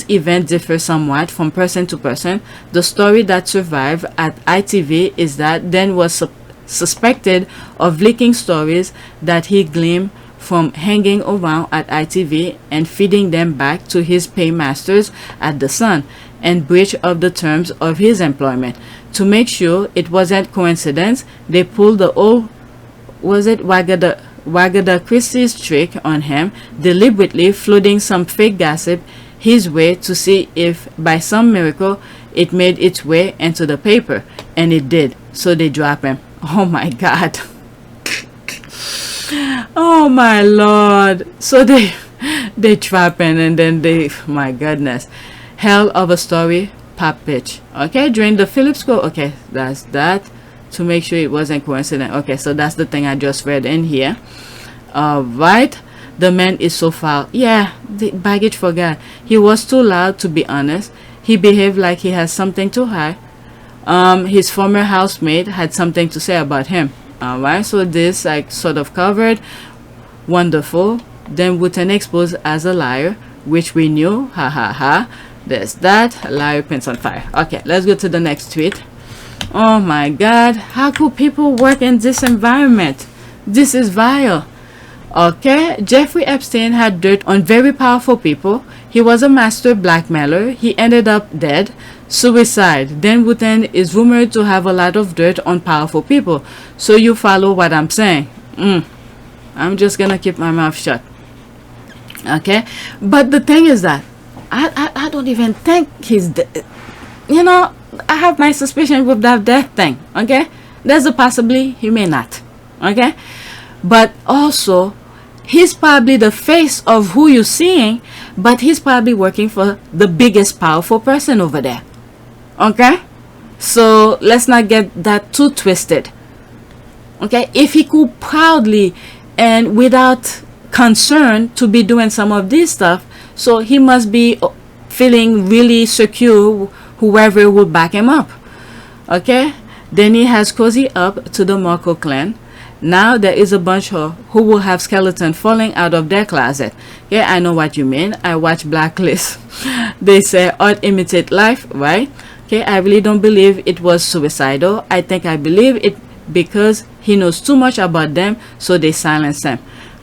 events differ somewhat from person to person. The story that survived at ITV is that Dan was suspected of leaking stories that he gleaned from hanging around at ITV and feeding them back to his paymasters at The Sun, and breach of the terms of his employment. To make sure it wasn't coincidence, they pulled the old, Wagatha Christie's trick on him, deliberately flooding some fake gossip his way to see if by some miracle it made its way into the paper, and it did. So they drop him. Oh my God. Oh my Lord. So they trap him, and then my goodness, hell of a story. Pop pitch. Okay, during the Phillips School. Okay, that's that. To make sure it wasn't coincident. Okay, so that's the thing I just read in here. Right, the man is so foul. Yeah, the baggage forgot. He was too loud, to be honest. He behaved like he has something to hide. His former housemate had something to say about him. Alright, so this I sort of covered. Wonderful. Then Wootton exposed as a liar, which we knew. Ha ha ha. There's that. Liar pins on fire. Okay, let's go to the next tweet. Oh my God, how could people work in this environment? This is vile. Okay, Jeffrey Epstein had dirt on very powerful people. He was a master blackmailer. He ended up dead. Suicide. Dan Wootton is rumored to have a lot of dirt on powerful people. So you follow what I'm saying. I'm just gonna keep my mouth shut. Okay, but the thing is that I don't even think he's dead. You know, I have my suspicion with that death thing. Okay, there's a possibility he may not. Okay, but also he's probably the face of who you're seeing, but he's probably working for the biggest powerful person over there. Okay, So let's not get that too twisted. Okay, if he could proudly and without concern to be doing some of this stuff, so he must be feeling really secure, whoever would back him up. Okay, then he has cozy up to the Marco clan. Now there is a bunch of who will have skeleton falling out of their closet. Yeah, I know what you mean. I watch Blacklist. They say art imitate life, right? Okay, I really don't believe it was suicidal. I think I believe it because he knows too much about them, so they silence him.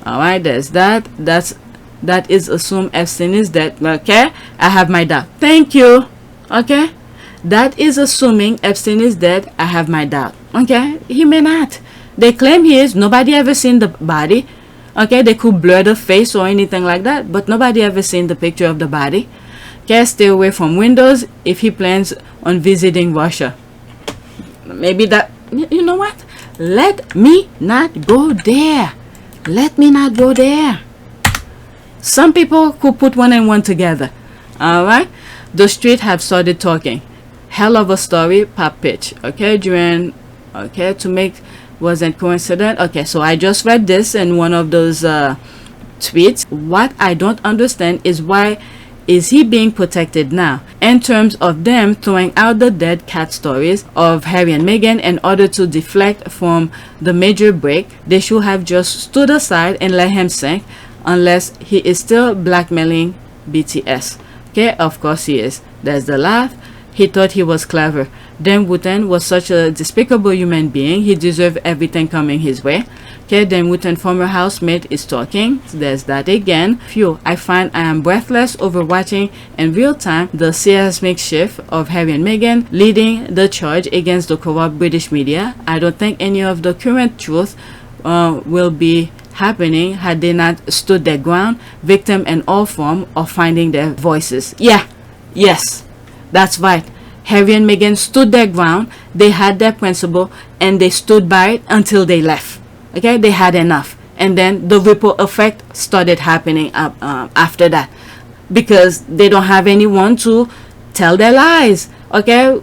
All right, there's that. That is assume Epstein is dead. Okay, I have my doubt. Thank you. Okay, that is assuming Epstein is dead. I have my doubt. Okay, he may not. They claim he is. Nobody ever seen the body. Okay, they could blur the face or anything like that, but nobody ever seen the picture of the body. Okay, stay away from windows if he plans on visiting Russia. Maybe that, you know what? Let me not go there. Let me not go there. Some people could put one and one together. All right, the street have started talking. Hell of a story, pop pitch. Okay, during, okay, to make wasn't coincident. Okay, so I just read this in one of those tweets. What I don't understand is why is he being protected now in terms of them throwing out the dead cat stories of Harry and Meghan in order to deflect from the major break. They should have just stood aside and let him sink, unless he is still blackmailing BTS. Okay, of course he is. There's the laugh. He thought he was clever. Then Wootton was such a despicable human being. He deserved everything coming his way. Okay, then Wootton former housemate is talking. There's that again. Phew, I find I am breathless over watching in real time the seismic shift of Harry and Meghan leading the charge against the corrupt British media. I don't think any of the current truth will be happening had they not stood their ground, victim in all form of finding their voices. Yeah, yes, that's right. Harry and Meghan stood their ground. They had their principle and they stood by it until they left. Okay, they had enough, and then the ripple effect started happening after that, because they don't have anyone to tell their lies. Okay,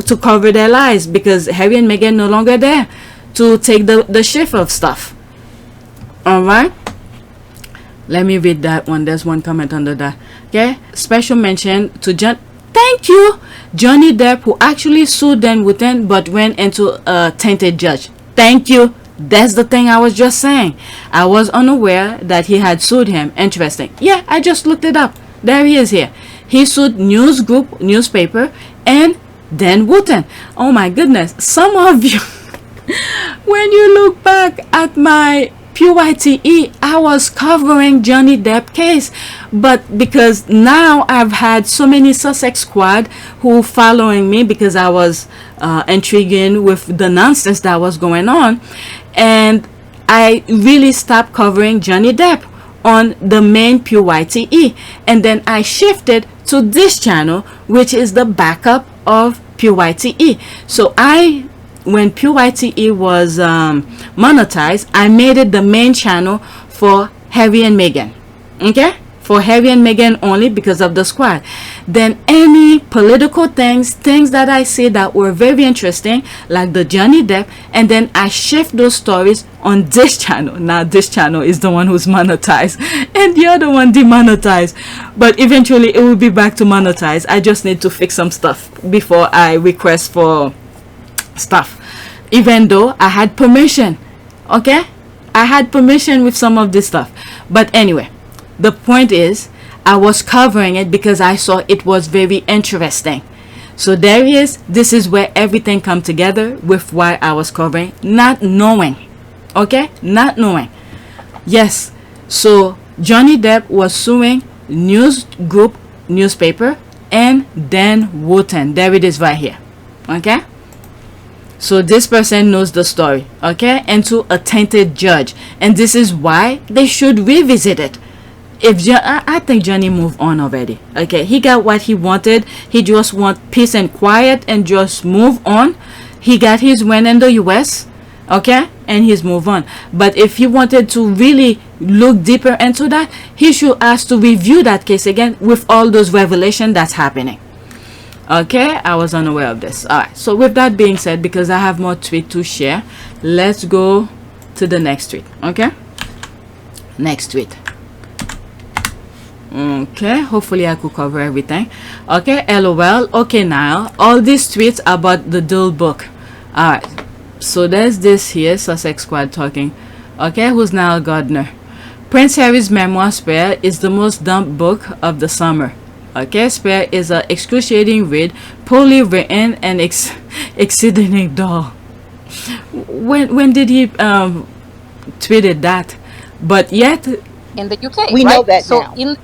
to cover their lies, because Harry and Meghan no longer there to take the shift of stuff. All right, let me read that one. There's one comment under that. Okay, special mention to John. Thank you, Johnny Depp, who actually sued them Wootton but went into a tainted judge. Thank you. That's the thing I was just saying. I was unaware that he had sued him. Interesting. Yeah, I just looked it up. There he is here. He sued News Group newspaper and then Wootton. Oh my goodness. Some of you, when you look back at my PYTE, I was covering Johnny Depp case, but because now I've had so many Sussex squad who following me because I was intriguing with the nonsense that was going on, and I really stopped covering Johnny Depp on the main PYTE, and then I shifted to this channel, which is the backup of PYTE. So when PYTE was monetized, I made it the main channel for Harry and Meghan. Okay, for Harry and Meghan only because of the squad. Then any political things that I see that were very interesting, like the Johnny Depp, and then I shift those stories on this channel. Now this channel is the one who's monetized and the other one demonetized, but eventually it will be back to monetized. I just need to fix some stuff before I request for stuff, even though I had permission. Okay, I had permission with some of this stuff, but anyway, the point is I was covering it because I saw it was very interesting. So there he is. This is where everything come together with why I was covering, not knowing. Okay, not knowing. Yes, so Johnny Depp was suing News Group newspaper and then Wootton. There it is right here. Okay, so this person knows the story. Okay, and to a tainted judge, and this is why they should revisit it. I think Johnny moved on already. Okay, he got what he wanted. He just want peace and quiet and just move on. He got his win in the US. Okay, and he's moved on. But if he wanted to really look deeper into that, he should ask to review that case again with all those revelations that's happening. Okay, I was unaware of this. All right, so with that being said, because I have more tweet to share, let's go to the next tweet. Okay, next tweet. Okay, hopefully I could cover everything. Okay, LOL. Okay, Nile, all these tweets about the Dull book. All right, so there's this here, Sussex Squad talking. Okay, who's Nile Gardner? Prince Harry's memoir Spare is the most dumped book of the summer. Okay, Spare is an excruciating read, poorly written and exceedingly dull. When did he tweeted that? But yet in the UK, we right? know that so now.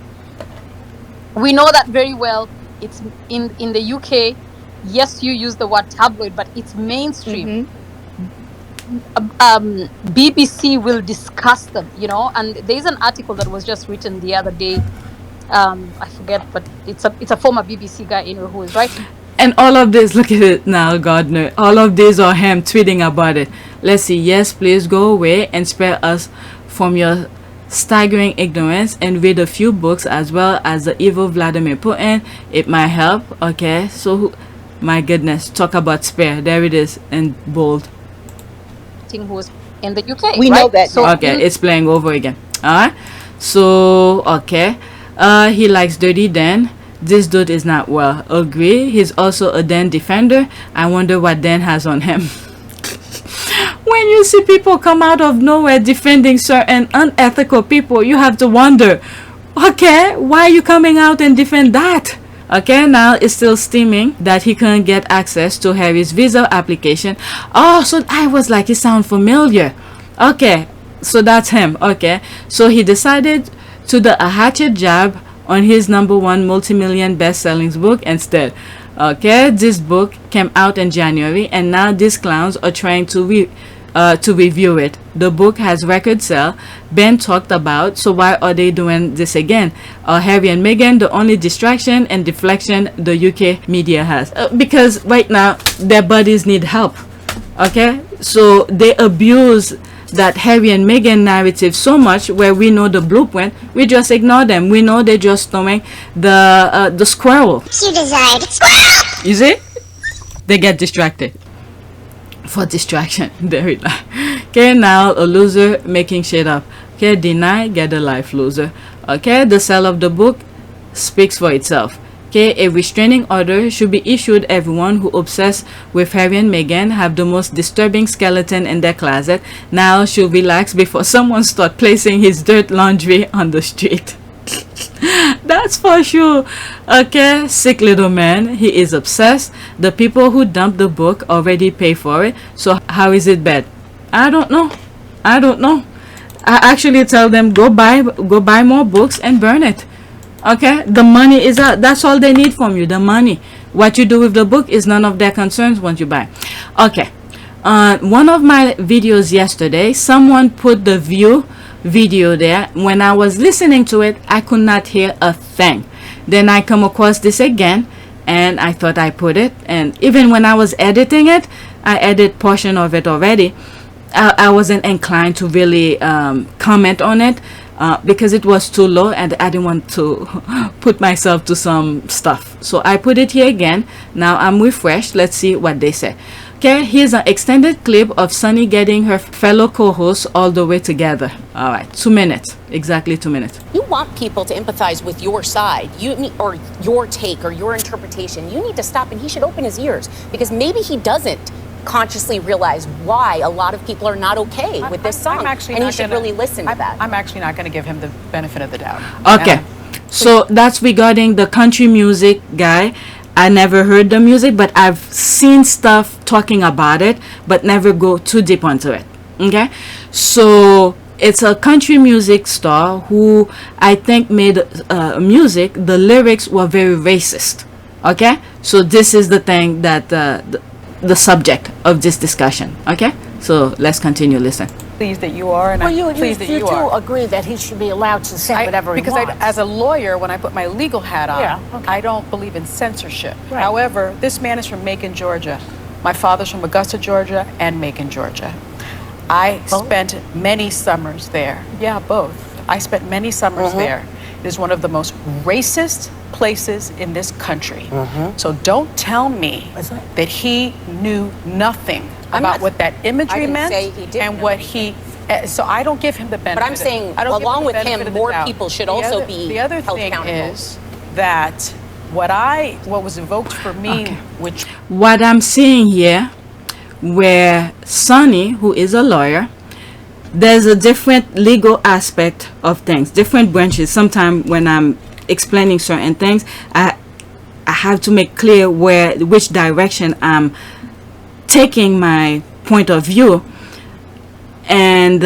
We know that very well. It's in the UK. Yes, you use the word tabloid, but it's mainstream. BBC will discuss them, you know. And there's an article that was just written the other day. I forget, but it's a former BBC guy, you know, who is writing. And all of this, look at it now, Gardner. All of these are him tweeting about it. Let's see. Yes, please go away and spare us from your staggering ignorance and read a few books as well as the evil Vladimir Putin. It might help. Okay, so my goodness, talk about Spare. There it is in bold. Who was in the UK? We right? know that. So Okay, it's playing over again. Alright, so okay, he likes Dirty Dan. This dude is not well. Agree. He's also a Dan defender. I wonder what Dan has on him. When you see people come out of nowhere defending certain unethical people, you have to wonder, okay, why are you coming out and defend that? Okay, now it's still steaming that he couldn't get access to Harry's visa application. Oh, so I was like, he sound familiar. Okay, so that's him. Okay, so he decided to do a hatchet jab on his #1 multi-million best-selling book instead. Okay, this book came out in January, and now these clowns are trying to review it. The book has record sale. Ben talked about, so why are they doing this again? Are Harry and Meghan the only distraction and deflection the UK media has? Because right now their buddies need help. Okay, so they abuse that Harry and Meghan narrative so much, where we know the blueprint, we just ignore them. We know they're just throwing the squirrel. You desired squirrel! You see, they get distracted. For distraction, there it is. Okay, now a loser making shit up. Okay, deny, get a life, loser. Okay, the sale of the book speaks for itself. Okay, a restraining order should be issued. Everyone who obsessed with Harry and Meghan have the most disturbing skeleton in their closet. Now should relax before someone start placing his dirt laundry on the street. That's for sure. Okay, sick little man. He is obsessed. The people who dumped the book already pay for it. So how is it bad? I don't know. I don't know. I actually tell them go buy more books and burn it. Okay, the money is out. That's all they need from you, the money. What you do with the book is none of their concerns once you buy. Okay, one of my videos yesterday, someone put the View video there. When I was listening to it, I could not hear a thing. Then I come across this again, and I thought I put it. And even when I was editing it, I edited portion of it already. I wasn't inclined to really comment on it. Because it was too low and I didn't want to put myself to some stuff. So I put it here again. Now I'm refreshed. Let's see what they say. Okay, here's an extended clip of Sunny getting her fellow co-hosts all the way together. All right, 2 minutes. Exactly 2 minutes. You want people to empathize with your side, or your take or your interpretation. You need to stop, and he should open his ears, because maybe he doesn't consciously realize why a lot of people are not okay with this song, and he should really listen to that. I'm actually not going to give him the benefit of the doubt. Okay, so that's regarding the country music guy. I never heard the music, but I've seen stuff talking about it, but never go too deep onto it. Okay, so it's a country music star who I think made music. The lyrics were very racist. Okay, so this is the thing that the subject of this discussion. Okay, so let's continue. Listen. Pleased that you are, and Well, I'm pleased that you do are. agree that he should be allowed to say whatever he Because wants. as a lawyer, when I put my legal hat on, Yeah, okay. I don't believe in censorship. Right. However, this man is from Macon, Georgia. My father's from Augusta, Georgia, and Macon, Georgia. I spent many summers there. Yeah, both. I spent many summers there. It is one of the most racist places in this country. So don't tell me that he knew nothing about what that imagery meant and what he. So I don't give him the benefit. But I'm saying, along with him, more people should also be the other held thing accountable. is that what was evoked for me, which What I'm seeing here, where Sonny, who is a lawyer, there's a different legal aspect of things, different branches. Sometimes when I'm explaining certain things, I have to make clear which direction I'm taking my point of view, and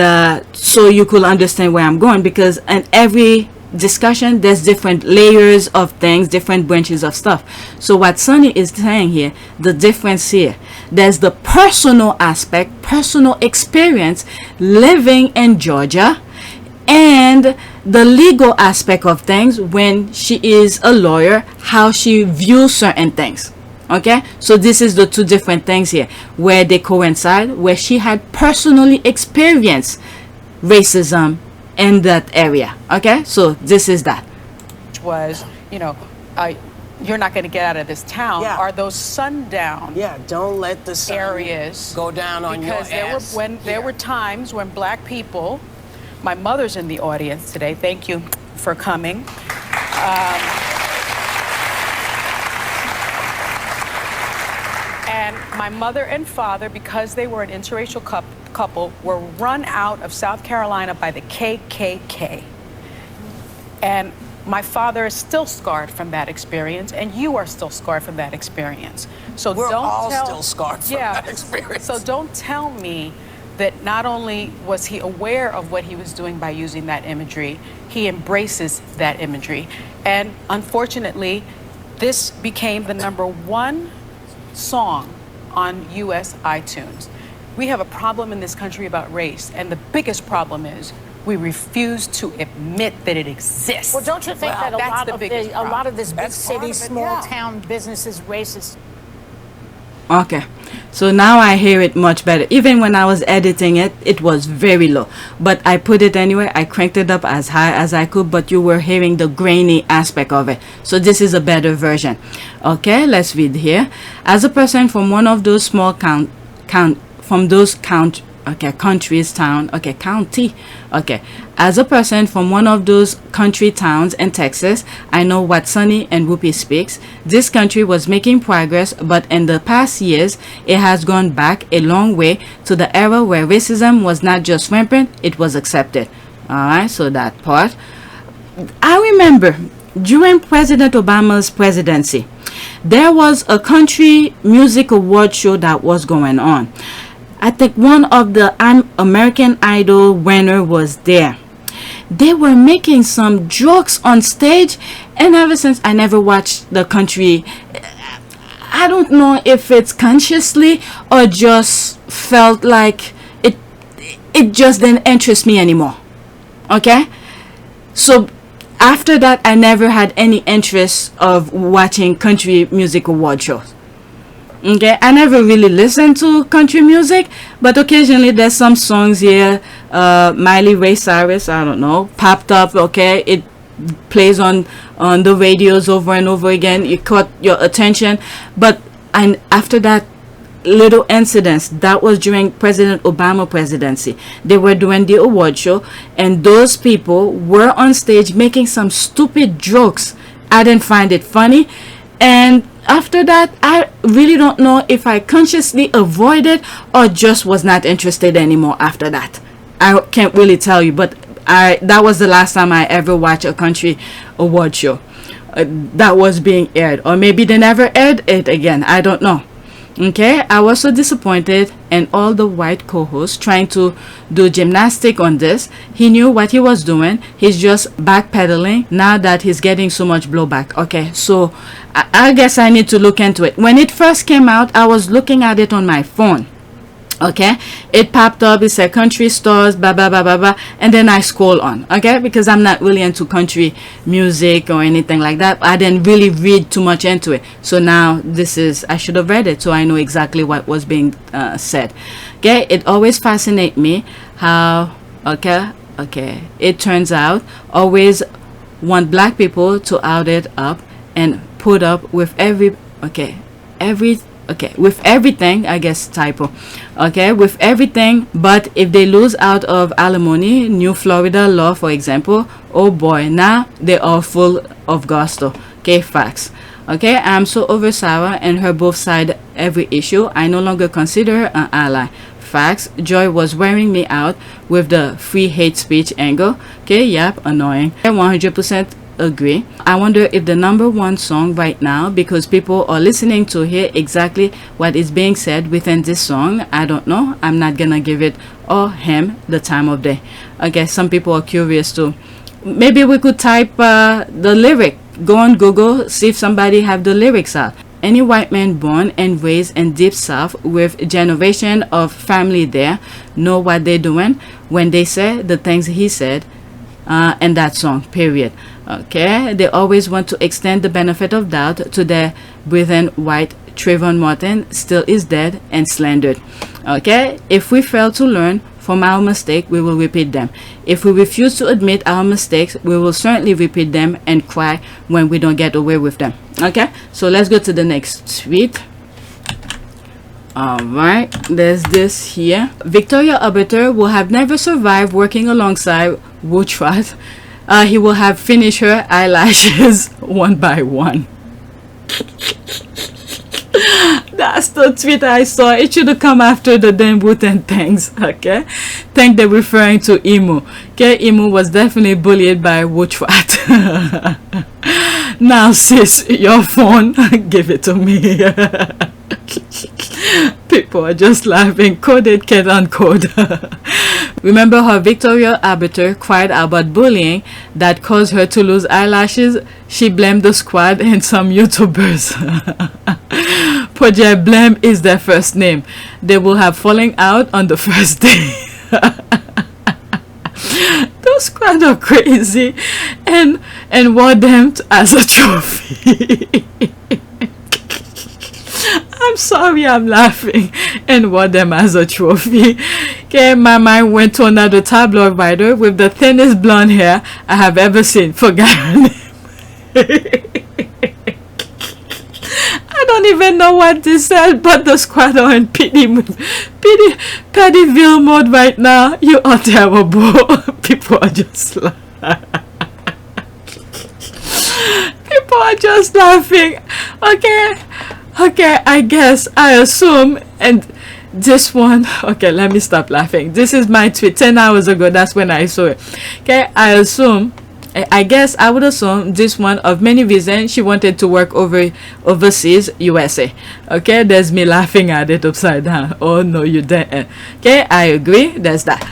so you could understand where I'm going, because in every discussion there's different layers of things, different branches of stuff. So what Sonny is saying here, the difference here, there's the personal aspect, personal experience living in Georgia, and the legal aspect of things when she is a lawyer, how she views certain things. Okay, so this is the two different things here where they coincide, where she had personally experienced racism in that area. Okay, so this is that. was, you're not going to get out of this town, are those sundown don't let the sun areas go down on your because ass. there were times when black people, my mother's in the audience today, thank you for coming. And my mother and father, because they were an interracial couple, were run out of South Carolina by the KKK. And my father is still scarred from that experience, and you are still scarred from that experience. So We're don't all tell, still scarred from that experience. So don't tell me that not only was he aware of what he was doing by using that imagery, he embraces that imagery. And unfortunately, this became the #1 song on US iTunes. We have a problem in this country about race, and the biggest problem is we refuse to admit that it exists. Well, don't you think that a lot of this big That's part city, of it, small town business is racist? Okay, so now I hear it much better. Even when I was editing it, it was very low, but I put it anyway. I cranked it up as high as I could, but you were hearing the grainy aspect of it. So this is a better version. Okay, let's read here. As a person from one of those small county. Okay, as a person from one of those country towns in Texas, I know what Sonny and Whoopi speaks. This country was making progress, but in the past years, it has gone back a long way to the era where racism was not just rampant, it was accepted. Alright, so that part. I remember during President Obama's presidency, there was a country music award show that was going on. I think one of the American Idol winner was there. They were making some jokes on stage, and ever since I never watched the country. I don't know if it's consciously or just felt like it just didn't interest me anymore. Okay, so after that I never had any interest of watching country music award shows. Okay, I never really listened to country music, but occasionally there's some songs here, Miley Ray Cyrus, I don't know, popped up. Okay, it plays on the radios over and over again. It caught your attention, but and after that little incidents, that was during President Obama presidency, they were doing the award show, and those people were on stage making some stupid jokes. I didn't find it funny, and after that, I really don't know if I consciously avoided or just was not interested anymore after that. I can't really tell you, but that was the last time I ever watched a country award show that was being aired. Or maybe they never aired it again. I don't know. Okay, I was so disappointed, and all the white co-hosts trying to do gymnastic on this. He knew what he was doing. He's just backpedaling now that he's getting so much blowback. Okay, so I guess I need to look into it. When it first came out, I was looking at it on my phone. Okay, it popped up, it said country stars, blah blah blah blah blah, and then I scroll on. Okay, because I'm not really into country music or anything like that. I didn't really read too much into it, so now I should have read it so I know exactly what was being said. Okay, it always fascinates me how it turns out always want black people to out it up and put up with with everything, I guess typo, okay, with everything, but if they lose out of alimony, New Florida law for example, oh boy, now they are full of gusto. Okay, facts. Okay, I'm so over Sarah and her both side every issue. I no longer consider her an ally. Facts. Joy was wearing me out with the free hate speech angle. Okay, yep, annoying. I 100% agree. I wonder if the #1 song right now, because people are listening to hear exactly what is being said within this song. I don't know. I'm not gonna give it or him the time of day. Okay, some people are curious too. Maybe we could type the lyric. Go on Google, see if somebody have the lyrics out. Any white man born and raised in deep south with generation of family there know what they're doing when they say the things he said in that song, period. Okay, they always want to extend the benefit of doubt to their breathing white. Trayvon Martin still is dead and slandered. Okay, if we fail to learn from our mistake, we will repeat them. If we refuse to admit our mistakes, we will certainly repeat them and cry when we don't get away with them. Okay, so let's go to the next tweet. Alright, there's this here. Victoria Arbiter will have never survived working alongside Wootrat. He will have finished her eyelashes one by one. That's the tweet I saw. It should have come after the damn Wootton things. Okay, think they're referring to Emu. Okay, Emu was definitely bullied by Wootrat. Now sis, your phone, give it to me. People are just laughing. Coded can't uncode. Remember how Victoria Arbiter cried about bullying that caused her to lose eyelashes? She blamed the squad and some YouTubers. Project Blame is their first name. They will have falling out on the first day. Those squad are crazy and wore them as a trophy. I'm sorry, I'm laughing, and wore them as a trophy. Okay, my mind went to another tabloid writer with the thinnest blonde hair I have ever seen. Forgot her name. I don't even know what this said, but the squad are in Pettyville mode right now. You are terrible. People are just laughing. People are just laughing. Okay, I guess, I assume, and this one, okay, let me stop laughing. This is my tweet 10 hours ago. That's when I saw it. Okay, I would assume this one, of many reasons, she wanted to work overseas, USA. Okay, there's me laughing at it upside down. Oh no, you didn't. Okay, I agree. There's that.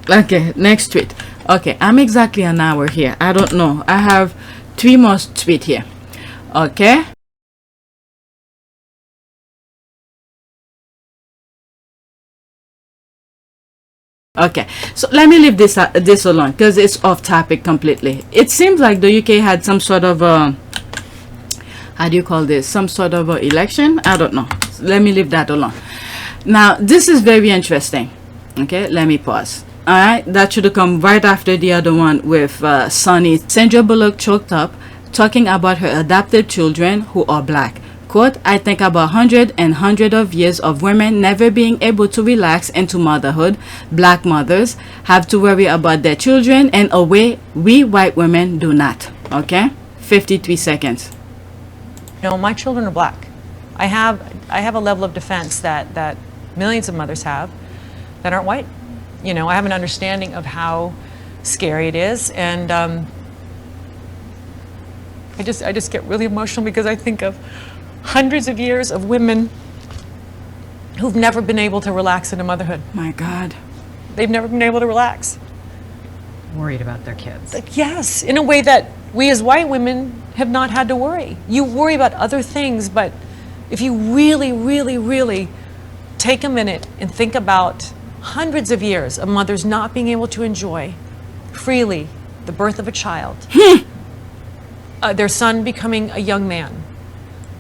Okay, next tweet. Okay, I'm exactly an hour here. I don't know. I have 3 more tweets here. Okay. Okay, so let me leave this alone because it's off topic completely. It seems like the UK had some sort of how do you call this, some sort of election. I don't know. Let me leave that alone. Now this is very interesting. Okay, let me pause. All right, that should have come right after the other one with Sonny. Sandra Bullock choked up talking about her adopted children who are black. Quote, I think about hundreds of years of women never being able to relax into motherhood. Black mothers have to worry about their children in a way we white women do not. Okay, 53 seconds. No, my children are black. I have a level of defense that millions of mothers have that aren't white. You know, I have an understanding of how scary it is, and I just get really emotional because I think of hundreds of years of women who've never been able to relax into motherhood. My God. They've never been able to relax. Worried about their kids. Yes, in a way that we as white women have not had to worry. You worry about other things, but if you really, really, really take a minute and think about hundreds of years of mothers not being able to enjoy freely the birth of a child, their son becoming a young man,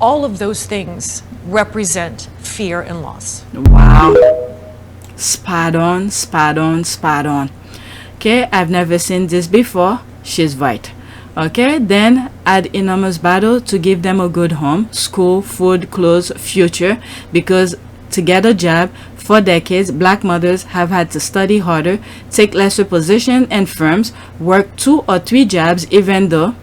all of those things represent fear and loss. Wow. Spot on, spot on, spot on. Okay, I've never seen this before. She's right. Okay, then add enormous battle to give them a good home, school, food, clothes, future, because to get a job for decades, black mothers have had to study harder, take lesser position in firms, work 2 or 3 jobs, even though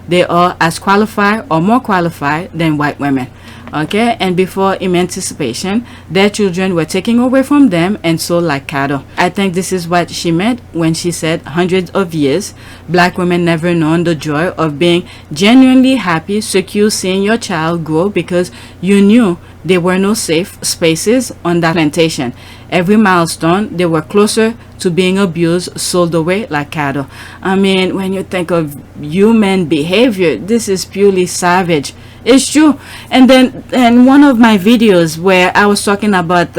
they are as qualified or more qualified than white women. Okay, and before emancipation, their children were taken away from them and sold like cattle. I think this is what she meant when she said hundreds of years black women never known the joy of being genuinely happy, secure, seeing your child grow because you knew there were no safe spaces on that plantation. Every milestone they were closer to being abused, sold away like cattle. I mean, when you think of human behavior, this is purely savage. It's true. And then in one of my videos where I was talking about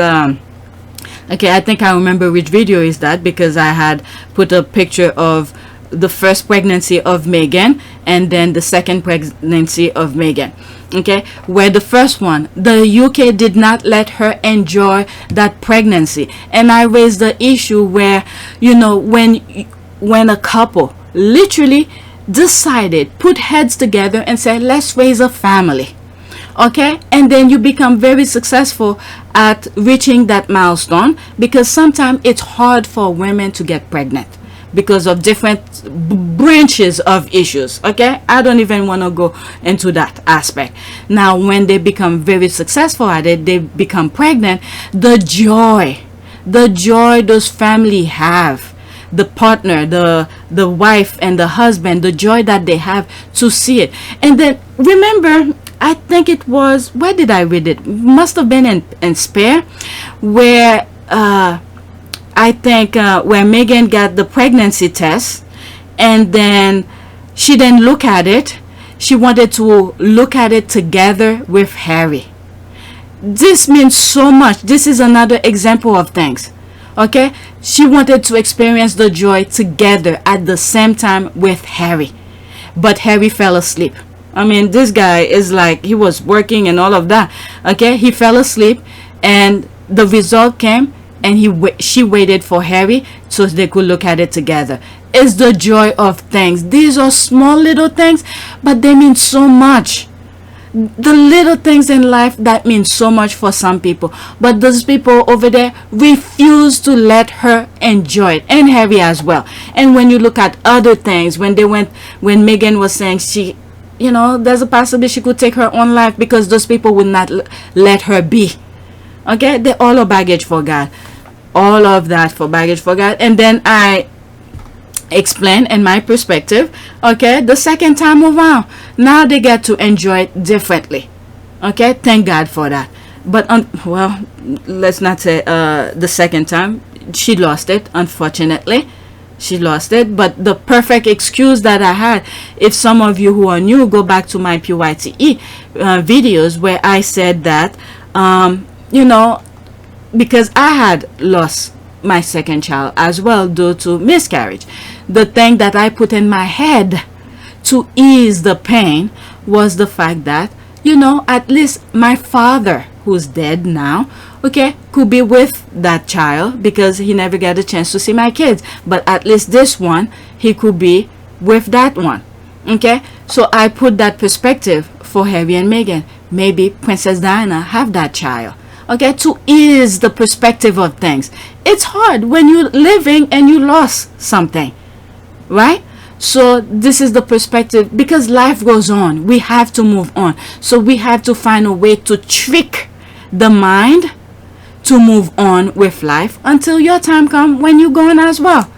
okay, I think I remember which video is that, because I had put a picture of the first pregnancy of Megan and then the second pregnancy of Megan. Okay, where the first one, the UK did not let her enjoy that pregnancy, and I raised the issue where, you know, when a couple literally decided, put heads together and said, let's raise a family, okay, and then you become very successful at reaching that milestone, because sometimes it's hard for women to get pregnant because of different branches of issues. Okay, I don't even want to go into that aspect. Now when they become very successful at it, they become pregnant, the joy those family have, the partner, the wife and the husband, the joy that they have to see it. And then remember, I think it was, where did I read it? Must have been in Spare, where I think where Megan got the pregnancy test, and then she didn't look at it. She wanted to look at it together with Harry. This means so much. This is another example of things. Okay, she wanted to experience the joy together at the same time with Harry, but Harry fell asleep. I mean, this guy is like, he was working and all of that. Okay, he fell asleep, and the result came, and she waited for Harry so they could look at it together. It's the joy of things. These are small little things, but they mean so much. The little things in life that mean so much for some people, but those people over there refuse to let her enjoy it, and Harry as well. And when you look at other things, when Megan was saying she, you know, there's a possibility she could take her own life because those people would not let her be. Okay, they all are baggage for God, all of that for baggage for God. And then I explain in my perspective, okay, the second time around, now they get to enjoy it differently. Okay, thank God for that. But well, let's not say the second time, she lost it, unfortunately. She lost it. But the perfect excuse that I had, if some of you who are new go back to my PYTE videos where I said that you know, because I had lost my second child as well due to miscarriage, the thing that I put in my head to ease the pain was the fact that, you know, at least my father, who's dead now, okay, could be with that child because he never got a chance to see my kids, but at least this one, he could be with that one. Okay, so I put that perspective for Harry and Meghan. Maybe Princess Diana have that child. Okay, to ease the perspective of things. It's hard when you're living and you lost something, right? So this is the perspective, because life goes on. We have to move on. So we have to find a way to trick the mind to move on with life until your time comes when you're gone as well.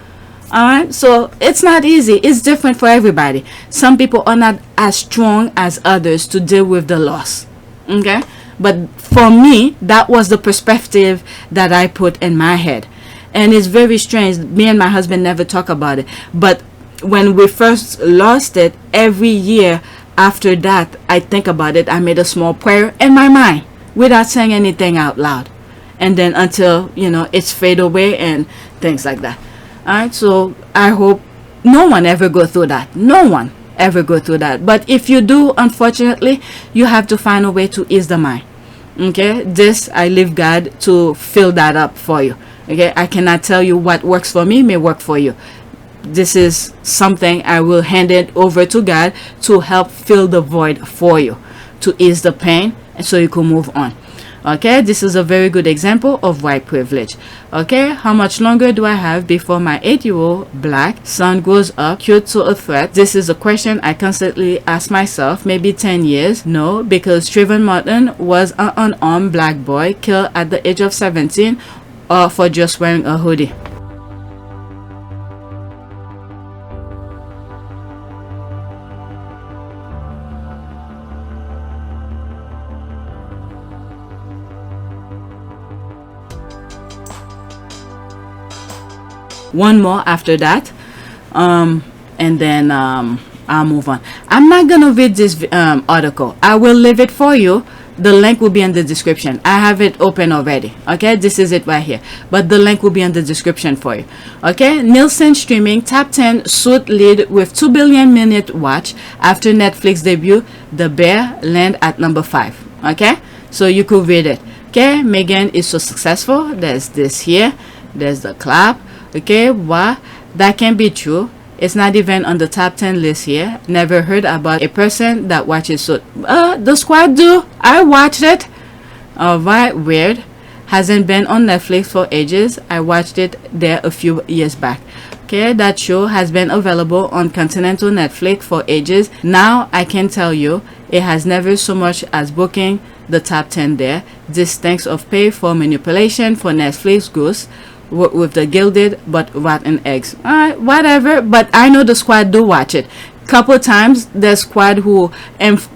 All right, so it's not easy. It's different for everybody. Some people are not as strong as others to deal with the loss. Okay, but for me, that was the perspective that I put in my head. And it's very strange. Me and my husband never talk about it. But when we first lost it, every year after that, I think about it. I made a small prayer in my mind without saying anything out loud. And then until, you know, it's fade away and things like that. All right, so I hope no one ever go through that. No one ever go through that. But if you do, unfortunately, you have to find a way to ease the mind. Okay, this I leave God to fill that up for you. Okay, I cannot tell you what works for me may work for you. this is something I will hand it over to God to help fill the void for you, to ease the pain, and so you can move on. Okay, this is a very good example of white privilege. Okay, how much longer do I have before my 8-year-old black son grows up cute to a threat? This is a question I constantly ask myself. Maybe 10 years? No, because Trayvon Martin was an unarmed black boy killed at the age of 17 for just wearing a hoodie. One more after that, and then I'll move on. I'm not gonna read this article. I will leave it for you. The link will be in the description. I have it open already. Okay, this is it right here, but the link will be in the description for you. Okay, Nielsen streaming top 10 suit lead with 2 billion minute watch after Netflix debut. The Bear land at number 5. Okay, so you could read it. Okay, Megan is so successful. There's this here. There's the clap. Okay, what? That can be true. It's not even on the top 10 list here. Never heard about a person that watches Suit. The Squad do. I watched it. Alright, weird. Hasn't been on Netflix for ages. I watched it there a few years back. Okay, that show has been available on continental Netflix for ages. Now I can tell you, it has never so much as booking the top 10 there. This thanks of pay for manipulation for Netflix goose with the gilded but rotten eggs. Alright, whatever, but I know the Squad do watch it. Couple times the Squad who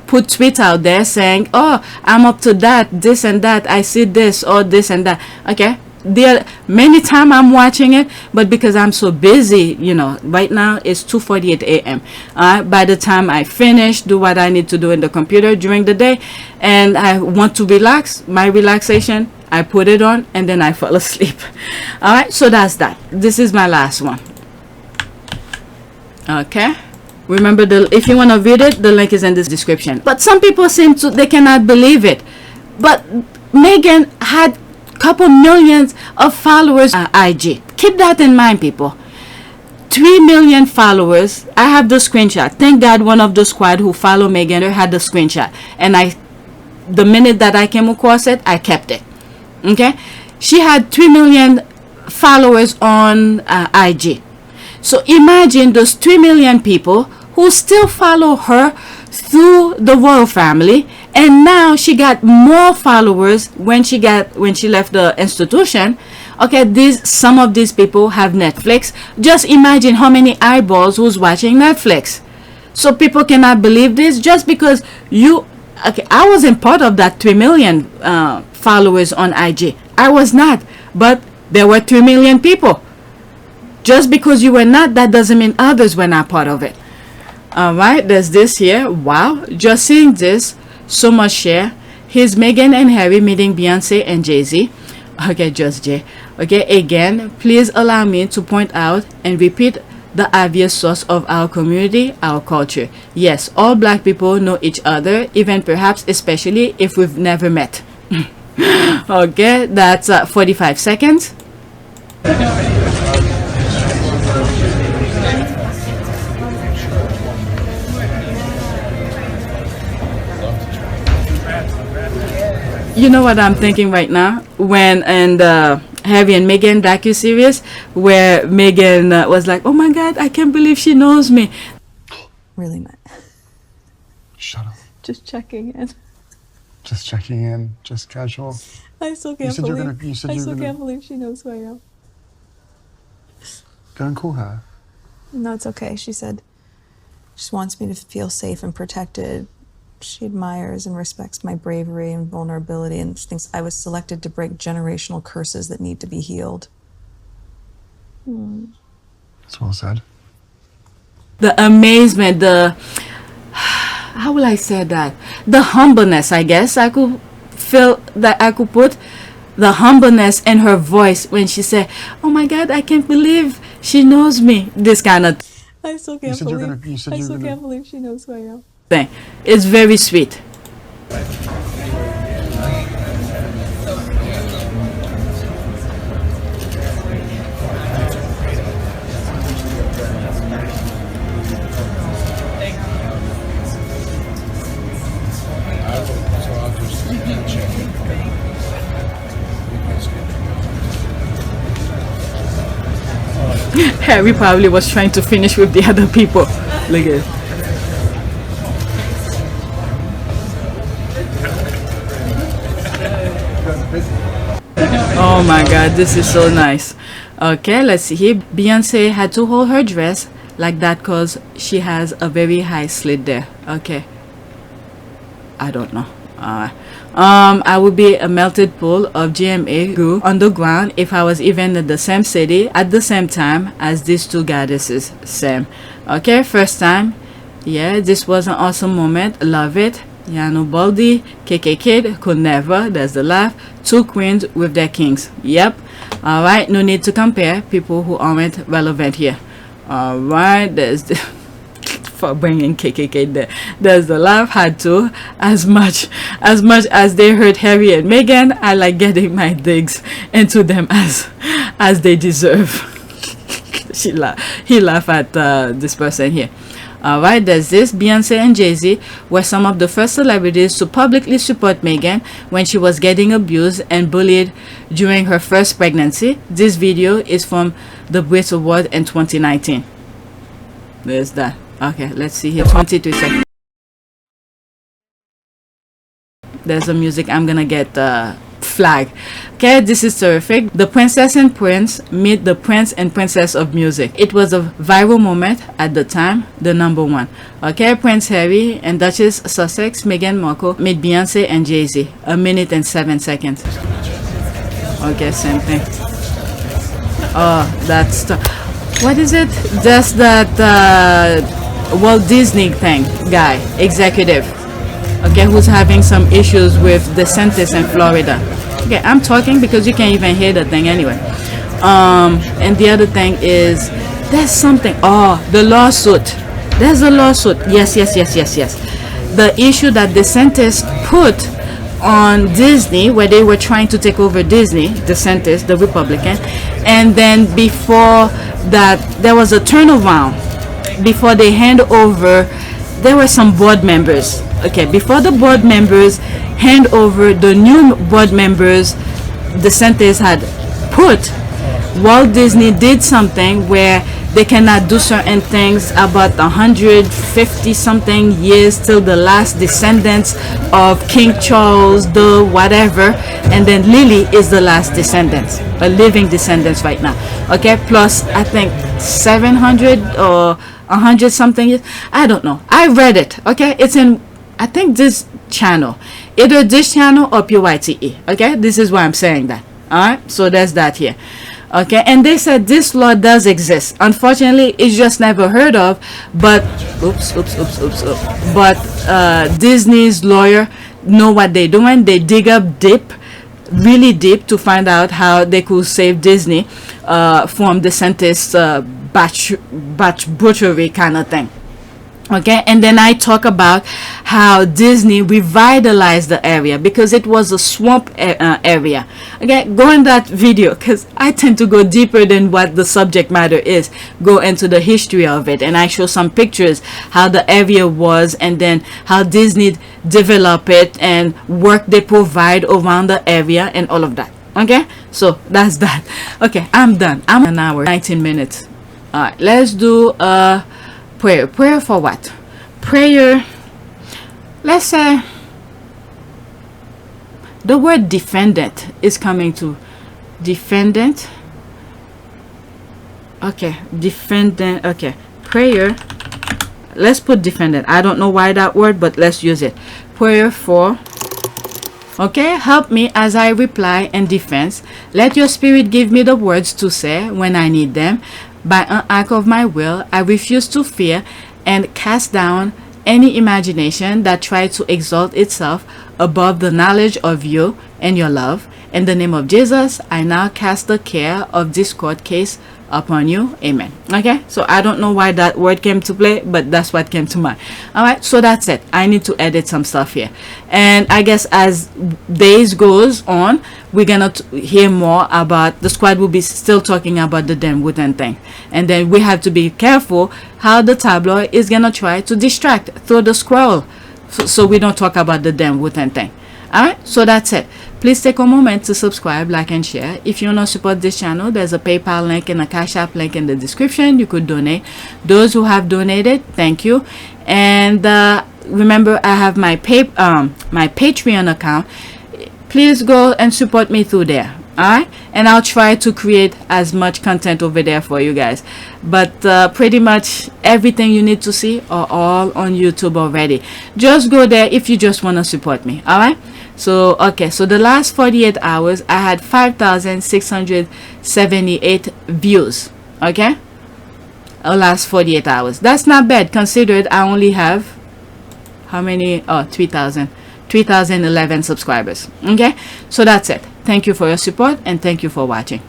put tweets out there saying, oh, I'm up to that, this and that, I see this or this and that. Okay, there many times I'm watching it, but because I'm so busy, you know, right now it's 2:48 a.m. By the time I finish, do what I need to do in the computer during the day, and I want to relax, my relaxation, I put it on and then I fall asleep. Alright, so that's that. This is my last one. Okay, remember, if you want to read it, the link is in the description. But some people seem to, they cannot believe it, but Megan had couple millions of followers on IG. Keep that in mind, people. 3 million followers. I have the screenshot. Thank God one of the Squad who follow Megan had the screenshot, and the minute that I came across it, I kept it. Okay, she had 3 million followers on IG. So imagine those 3 million people who still follow her through the royal family, and now she got more followers when she left the institution. Okay, some of these people have Netflix. Just imagine how many eyeballs who's watching Netflix. So people cannot believe this just because I wasn't part of that 3 million followers on IG. I was not, but there were 3 million people. Just because you were not, that doesn't mean others were not part of it. Alright, there's this here. Wow, just seeing this, so much share. Here's Meghan and Harry meeting Beyonce and Jay-Z. Okay, just Jay. Okay, again, please allow me to point out and repeat the obvious source of our community, our culture. Yes, all black people know each other, even perhaps especially if we've never met. Okay, that's 45 seconds. You know what I'm thinking right now? When Harry and Meghan docu-series, where Meghan was like, oh my God, I can't believe she knows me. Really, Matt? Shut up. Just checking in. Just checking in, just casual. I still can't believe she knows who I am. Go and call her. No, it's okay. She said she just wants me to feel safe and protected. She admires and respects my bravery and vulnerability, and she thinks I was selected to break generational curses that need to be healed. That's well said. The amazement, how will I say that? The humbleness, I guess. I could feel that I could put the humbleness in her voice when she said, oh my God, I can't believe she knows me. This kind of I still can't believe she knows who I am. thing. It's very sweet. Harry probably was trying to finish with the other people. Look at it. Oh my god, this is so nice. Okay, let's see here. Beyonce had to hold her dress like that because she has a very high slit there. Okay, I don't know. I would be a melted pool of GMA grew underground if I was even in the same city at the same time as these two goddesses. Same. Okay, first time. Yeah, this was an awesome moment. Love it. Yano Baldi, KK Kid, could never. There's the laugh. Two queens with their kings. Yep. Alright, no need to compare people who aren't relevant here. Alright, there's the for bringing KKK there. There's the laugh. Had to. As much as they hurt Harry and Meghan, I like getting my digs into them as they deserve. He laughed at this person here. Alright, there's this. Beyonce and Jay-Z were some of the first celebrities to publicly support Meghan when she was getting abused and bullied during her first pregnancy. This video is from the Brit Award in 2019. There's that. Okay, let's see here. 22 seconds. There's the music. I'm gonna get flag. Okay, this is terrific. The princess and prince meet the prince and princess of music. It was a viral moment at the time, the #1. Okay, Prince Harry and Duchess Sussex, Meghan Markle meet Beyonce and Jay-Z. 1 minute and 7 seconds. Okay, same thing. Oh, that's what is it? That's that Walt Disney thing guy, executive. Okay, who's having some issues with DeSantis in Florida. Okay, I'm talking because you can't even hear the thing anyway. And the other thing is there's something. Oh, the lawsuit. There's a lawsuit. Yes. The issue that DeSantis put on Disney, where they were trying to take over Disney, DeSantis, the Republican, and then before that there was a turnaround. Before they hand over, there were some board members. Okay, before the board members hand over the new board members DeSantis had put, Walt Disney did something where they cannot do certain things about 150 something years till the last descendants of King Charles the whatever, and then Lily is the last descendants, a living descendants right now. Okay, plus I think 700 or 100 something years. I don't know. I read it. Okay, it's in I think this channel, either this channel or PYTE. Okay, this is why I'm saying that. All right, so there's that here. Okay, and they said this law does exist. Unfortunately, it's just never heard of. But but Disney's lawyer know what they're doing. They dig up deep, really deep, to find out how they could save Disney from the DeSantis batch butchery kind of thing. Okay, and then I talk about how Disney revitalized the area because it was a swamp area. Okay, go in that video because I tend to go deeper than what the subject matter is, go into the history of it, and I show some pictures how the area was and then how Disney developed it and work they provide around the area and all of that. Okay, so that's that. Okay, I'm done. I'm an hour 19 minutes. All right, let's do prayer for what? Prayer, let's say the word defendant is coming to defendant. Okay, defendant. Okay, prayer, let's put defendant. I don't know why that word, but let's use it. Prayer for, okay, help me as I reply in defense. Let your spirit give me the words to say when I need them. By an act of my will, I refuse to fear and cast down any imagination that tries to exalt itself above the knowledge of you and your love. In the name of Jesus, I now cast the care of this court case upon you. Amen. Okay, so I don't know why that word came to play, but that's what came to mind. All right, so that's it. I need to edit some stuff here, and I guess as days goes on, we're gonna hear more about the squad. Will be still talking about the damn Wootton thing, and then we have to be careful how the tabloid is gonna try to distract through the scroll, so we don't talk about the damn Wootton thing. Alright, so that's it. Please take a moment to subscribe, like, and share. If you want to support this channel, there's a PayPal link and a Cash App link in the description. You could donate. Those who have donated, thank you. And remember, I have my Patreon account. Please go and support me through there. Alright, and I'll try to create as much content over there for you guys, but pretty much everything you need to see are all on YouTube already. Just go there if you just want to support me. Alright, so okay, so the last 48 hours I had 5,678 views. Okay, the last 48 hours, that's not bad considered I only have how many? 3,011 subscribers. Okay, so that's it. Thank you for your support and thank you for watching.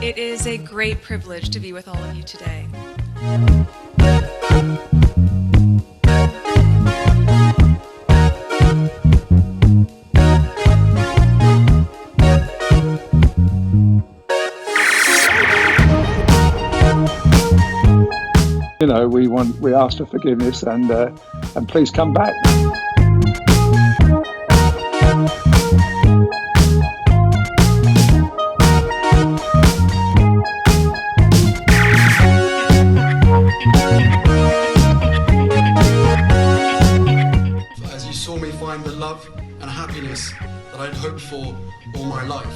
It is a great privilege to be with all of you today. You know, we ask for forgiveness and please come back. As you saw me find the love and happiness that I'd hoped for all my life.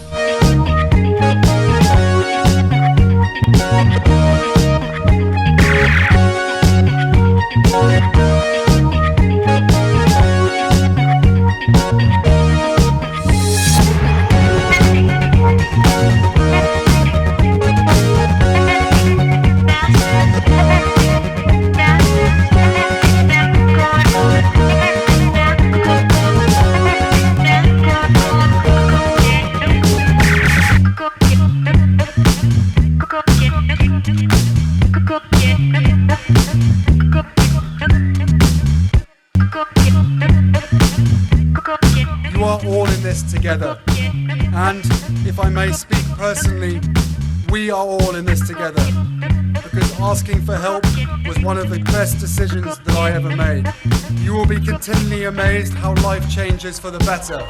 You are all in this together, and if I may speak personally, we are all in this together, because asking for help was one of the best decisions that I ever made. You will be continually amazed how life changes for the better.